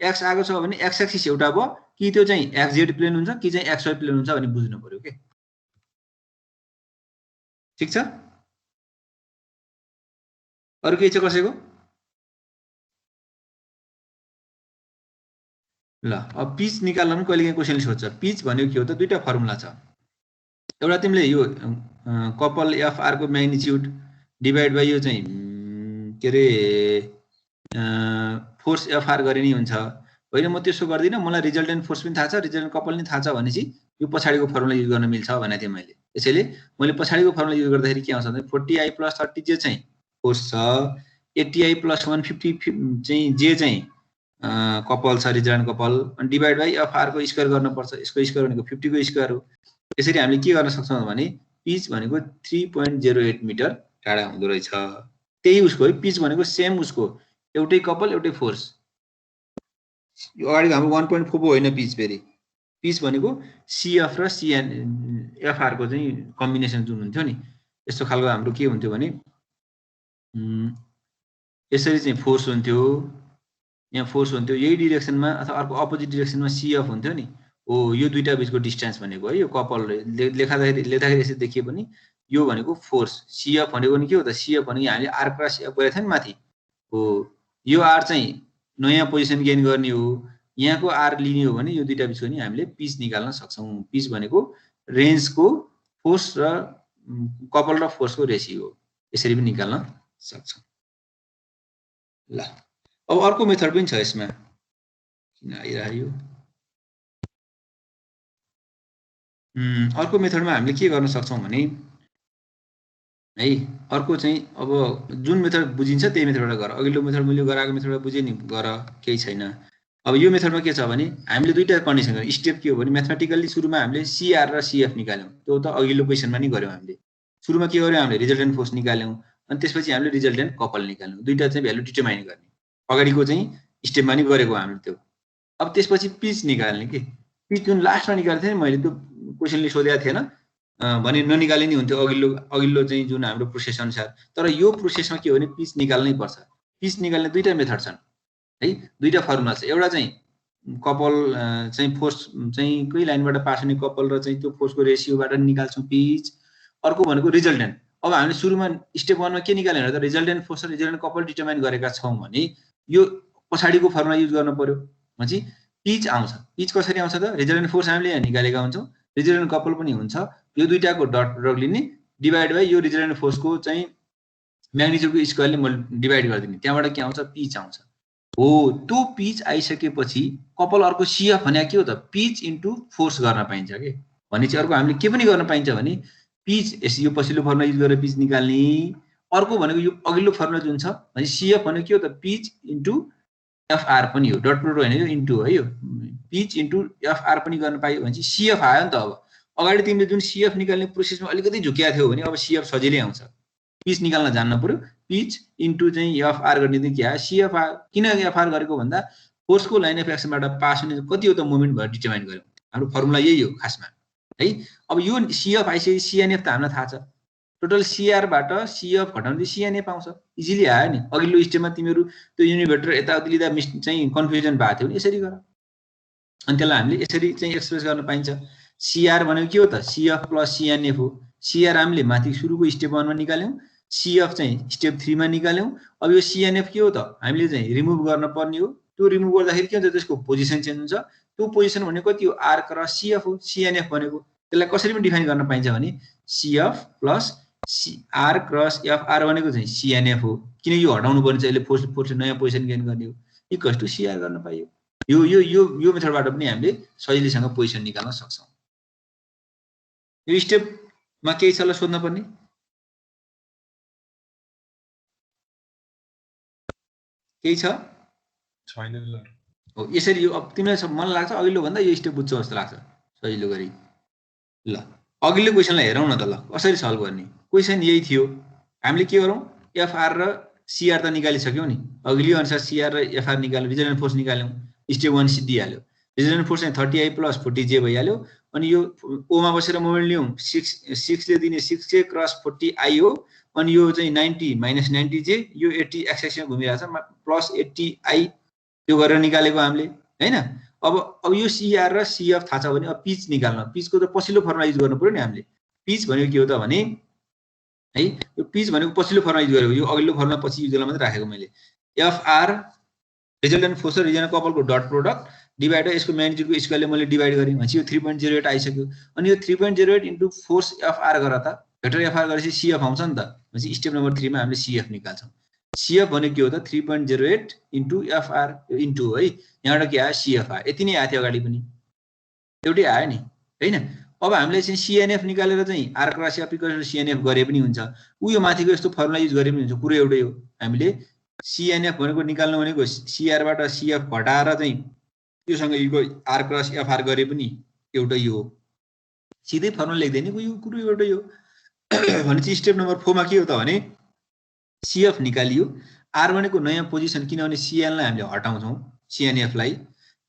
एक्स आएको छ भने एक्स एक्सिस एउटा भयो कि त्यो चाहिँ एक्सजेड प्लेन हुन्छ कि चाहिँ एक्सवाई प्लेन हुन्छ भने बुझ्नु पर्यो के ठिक छ अरु के छ कसैको ल अब पिच निकाल्न पनि कहिले काहीँ क्वेसनले सोध्छ पिच भनेको के हो त दुईटा फर्मुला छ एउटा तिमीले यो कपल एफआर को म्याग्निट्युड डिभाइड बाइ यो चाहिँ के रे फोर्स एफआर गरे नि हुन्छ होइन म त्यसो गर्दिन मलाई रिजल्टेन्ट फोर्स पनि थाहा छ रिजल्टेन्ट कपल पनि थाहा छ भनेपछि यो पछाडीको फर्मुला युज गर्न मिल्छ भनेको थिएँ मैले त्यसैले मैले पछाडीको फर्मुला युज गर्दाखेरि के आउँछ भने 40i + 30 जे चाहिँ फोर्स छ 80i + 150 चाहिँ जे चाहिँ कपल छ रिजल्टेन्ट कपल अनि डिभाइड बाइ एफआर को स्क्वायर गर्नुपर्छ यसको स्क्वायर भनेको 50 को स्क्वायर हो त्यसरी हामीले के गर्न सक्छौं भने पिच भनेको 3.08 मिटर टाढा हुँदो रहेछ त्यही उसको है पिच भनेको सेम उसको एउटै कपल एउटै फोर्स यो अगाडिको हाम्रो 1.4 होइन पिच फेरि पिच भनेको सीएफ र सीएन एफआर को चाहिँ कम्बिनेसन जुन हुन्थ्यो नि यस्तो खालको हाम्रो के हुन्थ्यो भने यसरी चाहिँ फोर्स हुन्थ्यो यहाँ फोर्स हुन्थ्यो यही डिरेक्सनमा अथवा अर्को अपोजिट डिरेक्सनमा सीएफ हुन्थ्यो नि हो यो दुईटा बीचको डिस्टेन्स भनेको है यो कपल लेख्दाखेरि यसरी देखिए पनि यो भनेको फोर्स सीएफ भनेको नि के हो त सीएफ भनेको हामीले आर क्रस एफ गरेको थियो नि माथि हो यो आर चाहिँ नयाँ पोजिसन गेन गर्ने हो यहाँको आर लिने हो भने यो दुईटा बीचको नि हामीले पिच निकाल्न सक्छौं पिच भनेको रेन्जको फोर्स र कपल र फोर्सको रेशियो हो यसरी पनि निकाल्न सक्छौं ल अब अर्को मेथड पनि छ यसमा किन आइरायो अर्को मेथडमा हामीले के गर्न सक्छौं भने है अर्को चाहिँ अब जुन मेथड बुझिन्छ त्यही मेथडबाट गर अघिल्लो मेथड मैले गराएको मेथडबाट बुझे नि गर केही छैन अब यो मेथडमा के छ भने हामीले दुईटा कन्डिसन गर्यौं स्टेप के हो भने म्याथमेटिकली सुरुमा हामीले सीआर र सीएफ निकाल्यौं त्यो त अघिल्लो क्वेशनमा नि गर्यौं हामीले सुरुमा के गर्यौं हामीले रिजल्टेन्ट फोर्स निकाल्यौं अनि त्यसपछि हामीले रिजल्टेन्ट कपल निकाल्यौं दुईटा चाहिँ भ्यालु डिटरमाइन गर्ने अगाडिको चाहिँ स्टेपमा नि गरेको हामीले त्यो अब त्यसपछि पिच निकाल्ने के पिच जुन लास्टमा निकालेको थिएँ मैले त्यो क्वेशनले सोधेको थिएन भने ननिकाले नि हुन्थ्यो अघिल्लो चाहिँ जुन हाम्रो प्रोसेस अनुसार तर यो प्रोसेसमा के हो भने पिच निकाल्नै पर्छ पिच निकाल्ने दुईटा मेथड छन् है दुईटा फर्मुला छ एउटा चाहिँ कपल चाहिँ फोर्स चाहिँ कुनै लाइनबाट पास हुने कपल र चाहिँ त्यो फोर्सको रेशियोबाट निकाल्छौं पिच अर्को भनेको रिजल्टेन्ट अब हामीले सुरुमा स्टेप 1 मा के निकाल्ने भने त रिजल्टेन्ट फोर्स र रिजल्टेन्ट कपल डिटरमाइन गरेका छौं भने यो पछाडीको फर्मुला युज गर्न पर्यो भनेपछि पिच आउँछ पिच कसरी आउँछ त रिजल्टेन्ट फोर्स हामीले यहाँ निकालेका हुन्छौं रिजल्टेन्ट कपल पनि हुन्छ यो दुईटाको डट प्रोडक्ट लिने डिभाइड बाइ यो रिजल्टेन्ट फोर्सको चाहिँ म्याग्निट्युडको स्क्वायरले डिभाइड गरिदिने त्यहाँबाट के आउँछ पिच आउँछ हो त्यो पिच आइसकेपछि कपल अर्को सीएफ भने के हो त पिच इन्टु फोर्स गर्न पाइन्छ के भनेपछि अर्को हामीले के पनि गर्न पाइन्छ भने पिच यो पछिल्लो फर्मुला युज गरेर पिच निकाल्ने अर्को भनेको यो अघिल्लो फर्मुला जुन छ भने सीएफ भनेको के हो त पिच इन्टु एफआर पनि हो डट प्रोडक्ट होइन यो इन्टु हो यो पिच इन्टु एफआर पनि गर्न पाइयो भनेपछि सीएफ आयो नि त अब अगाडि तिमीले जुन सीएफ निकाल्ने प्रोसेसमा अलिकति झुक्या थियो भने अब सीएफ सजिलै आउँछ पिच निकाल्न जान्न पर्यो पिच इन्टु चाहिँ एफआर गर्ने चाहिँ के आयो सीएफ आयो किन एफआर गरेको भन्दा फोर्सको लाइन अफ एक्सनबाट पास हुने कति हो त मोमेन्ट भएर डिटरमाइन गर्यौं हाम्रो फर्मुला यही हो खासमा है अब यो सीएफ आइसकेपछि सीएनएफ त हामीलाई थाहा छ टोटल सीआरबाट सीएफ घटाउँदै सीएनएफ आउँछ इजिली आयो नि अघिल्लो स्टेपमा तिमीहरू त्यो युनिभेक्टर यताउति लिँदा चाहिँ कन्फ्युजन भएको थियो भने यसरी गर अनि त्यसलाई हामीले यसरी चाहिँ एक्सप्रेस गर्न पाइन्छ सीआर भनेको के हो त सीएफ प्लस सीएनएफ हो सीआर हामीले माथि सुरुको स्टेप 1 मा निकाल्यौं सीएफ चाहिँ स्टेप 3 मा निकाल्यौं अब यो सीएनएफ के हो त हामीले चाहिँ रिमुभ गर्न पर्ने हो त्यो रिमुभ गर्दाखेरि के हुन्छ त्यसको पोजिसन चेन्ज हुन्छ त्यो पोजिसन भनेको कति हो आर क्रस सीएफ हो सीएनएफ भनेको त्यसलाई कसरी पनि डिफाइन गर्न पाइन्छ भने CF plus R cross FR भनेको चाहिँ सीएनएफ हो किन यो हटाउनु पर्ने चाहिँ यसले फोर्स नयाँ पोजिसन गेन गर्ने हो इक्वल्स टु सीआर गर्न पाइयो यो यो यो यो मेथडबाट पनि हामीले सजिलैसँग पोजिसन निकाल्न सक्छौं यो स्टेपमा केही छ ल सोध्न पर्ने केही छ छैन सर। हो यसरी यो अब तिमीलाई मन लाग्छ अघिल्लो भन्दा यो स्टेप बुझ्छौ जस्तो लाग्छ सजिलो गरी ल अघिल्लो क्वेसनलाई हेरौँ न त ल कसरी सल्भ गर्ने क्वेसन यही थियो हामीले के गरौँ एफआर र सीआर त निकालिसक्यौँ नि अघिल्लो अनुसार सीआर र एफआर निकाल्यौँ रिजल्टेन्ट फोर्स निकाल्यौँ स्टेप 1 सिद्धिहाल्यो रिजल्टेन्ट फोर्स चाहिँ 30I + 40J भइहाल्यो अनि यो ओमा बसेर मोमेन्ट लियौँ 6 ले दिने 6J क्रस 40I हो अनि यो चाहिँ 90 - 90J यो 80 एक्स एक्सिसमा घुमिरहेछ प्लस 80I त्यो गरेर निकालेको हामीले हैन अब यो सीआर र सीएफ थाहा छ भने अब पिच निकाल्न पिचको त पछिल्लो फर्मुला युज गर्नु पर्यो नि हामीले पिच भनेको के हो त भने है यो पिच भनेको पछिल्लो फर्मुला युज गरेको यो अघिल्लो फर्मुला पछि युज गर्न मात्रै राखेको मैले एफआर रिजल्टेन्ट फोर्स र रिजल्टेन्ट कपलको डट प्रोडक्ट डिभाइड यसको म्याग्निट्युडको स्क्वायरले मैले डिभाइड गरेँ भनेपछि यो 3.08 आइसक्यो अनि यो 3.08 इन्टु फोर्स एफआर गर त भेक्टर एफआर गरेपछि सीएफ आउँछ नि त भनेपछि स्टेप नम्बर 3 मा हामीले सीएफ निकाल्छौँ सीएफ भनेको के हो त 3.08 इन्टु एफआर इन्टु है यहाँबाट के आयो सीएफ आयो यति नै आएको थियो अगाडि पनि एउटै आयो नि हैन अब हामीले चाहिँ सीएनएफ निकालेर चाहिँ R cross F equal to CNF गरे पनि हुन्छ उ यो माथिको यस्तो फर्मुला युज गरे पनि हुन्छ कुरो एउटै हो हामीले सीएनएफ भनेको निकाल्नु भनेको सीआर बाट सीएफ घटाएर चाहिँ त्योसँग यो आर क्रस एफआर गरे पनि एउटै हो सिधै फर्मुला लेख्दैन यो कुरो एउटै हो भनेपछि स्टेप नम्बर 4 मा के हो त भने सीएफ निकालियो आर भनेको नयाँ पोजिसन किनभने सीएन लाई हामीले हटाउँछौँ सीएनएफ लाई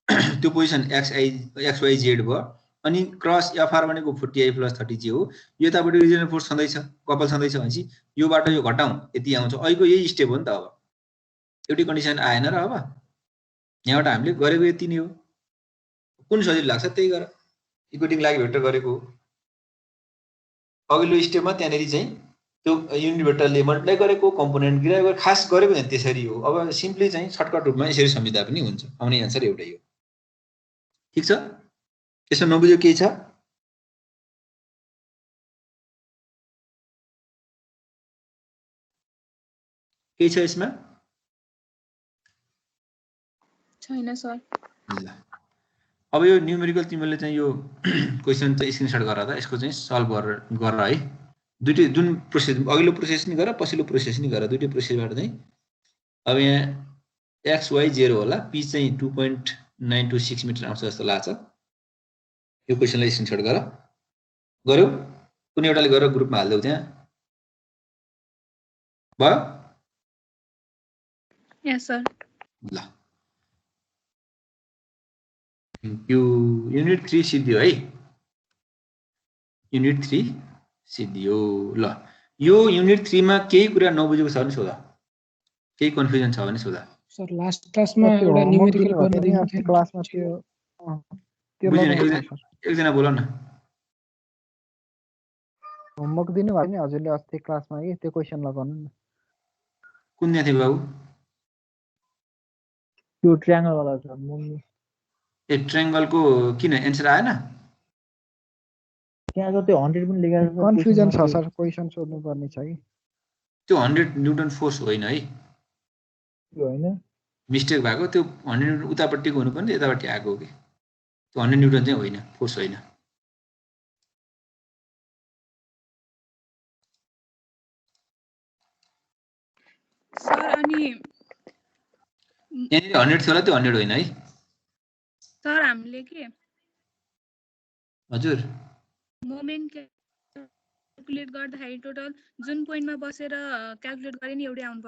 त्यो पोजिसन XYZ भयो अनि क्रस एफआर भनेको 40I + 30J हो यतापट्टि रिजल्टेन्ट फोर्स छँदैछ कपल छँदैछ भनेपछि योबाट यो घटाउँ यति आउँछ अहिलेको यही स्टेप हो नि त अब एउटै कन्डिसन आएन र अब यहाँबाट हामीले गरेको यति नै हो कुन सजिलो लाग्छ त्यही गर इक्वेटिङ लागि भेक्टर गरेको अघिल्लो स्टेपमा त्यहाँनेरि चाहिँ त्यो युनिट भेक्टरले मल्टिप्लाई गरेको कम्पोनेन्ट डिराइभ गरेर खास गरेको चाहिँ त्यसरी हो अब सिम्पली चाहिँ सर्टकट रूपमा यसरी सम्झिँदा पनि हुन्छ आउने आन्सर एउटै हो ठीक छ यसमा नबुझ्यो केही छ केही छ यसमा छैन सर ल अब यो न्युमेरिकल तिमीले चाहिँ यो क्वेसन चाहिँ स्क्रिनशट गर त यसको चाहिँ सल्भ गर है दुईटै जुन प्रोसेस अघिल्लो प्रोसेस नि गर पछिल्लो प्रोसेस नि गर दुईटै प्रोसेसबाट चाहिँ अब यहाँ XY0 होला पी चाहिँ 2.926 मिटर आउँछ जस्तो लाग्छ यो क्वेसनलाई स्क्रिनशट गर गर्यौ कुनै एउटाले गरेर ग्रुपमा हाल्देऊ त्यहाँ भयो यस सर ल यो युनिट 3 सिद्धियो है युनिट 3 सिद्धियो ल यो युनिट 3 मा केही कुरा नबुझेको छ भने सोध केही कन्फ्युजन छ भने सोध सर लास्ट क्लासमा एउटा न्यूमेरिकल गर्न दिएको थियो क्लासमा त्यो एकजना बोल न होमवर्क दिनु भयो नि हजुरले अस्ति क्लासमा कि त्यो क्वेशन लगाउनु न कुन दिएको थियो बाबु त्यो ट्रायंगल वाला छ ए ट्रायंगलको किन एन्सर आएन त्यहाँ त त्यो 100 पनि लेखेको छ कन्फ्युजन छ सर क्वेशन सोध्नु पर्ने छ कि त्यो 100 न्यूटन फोर्स होइन है त्यो हैन मिस्टेक भएको त्यो 100 उतापट्टिको हुनुपर्ने यतापट्टि आएको हो कि त्यो 100 न्यूटन चाहिँ होइन फोर्स होइन सर अनि यहाँनिर 100 थियो होला त्यो 100 होइन है सर हामीले के हजुर मोमेन्ट क्याल्कुलेट गर्दाखेरि टोटल जुन पोइन्टमा बसेर क्याल्कुलेट गरे नि एउटै आउनु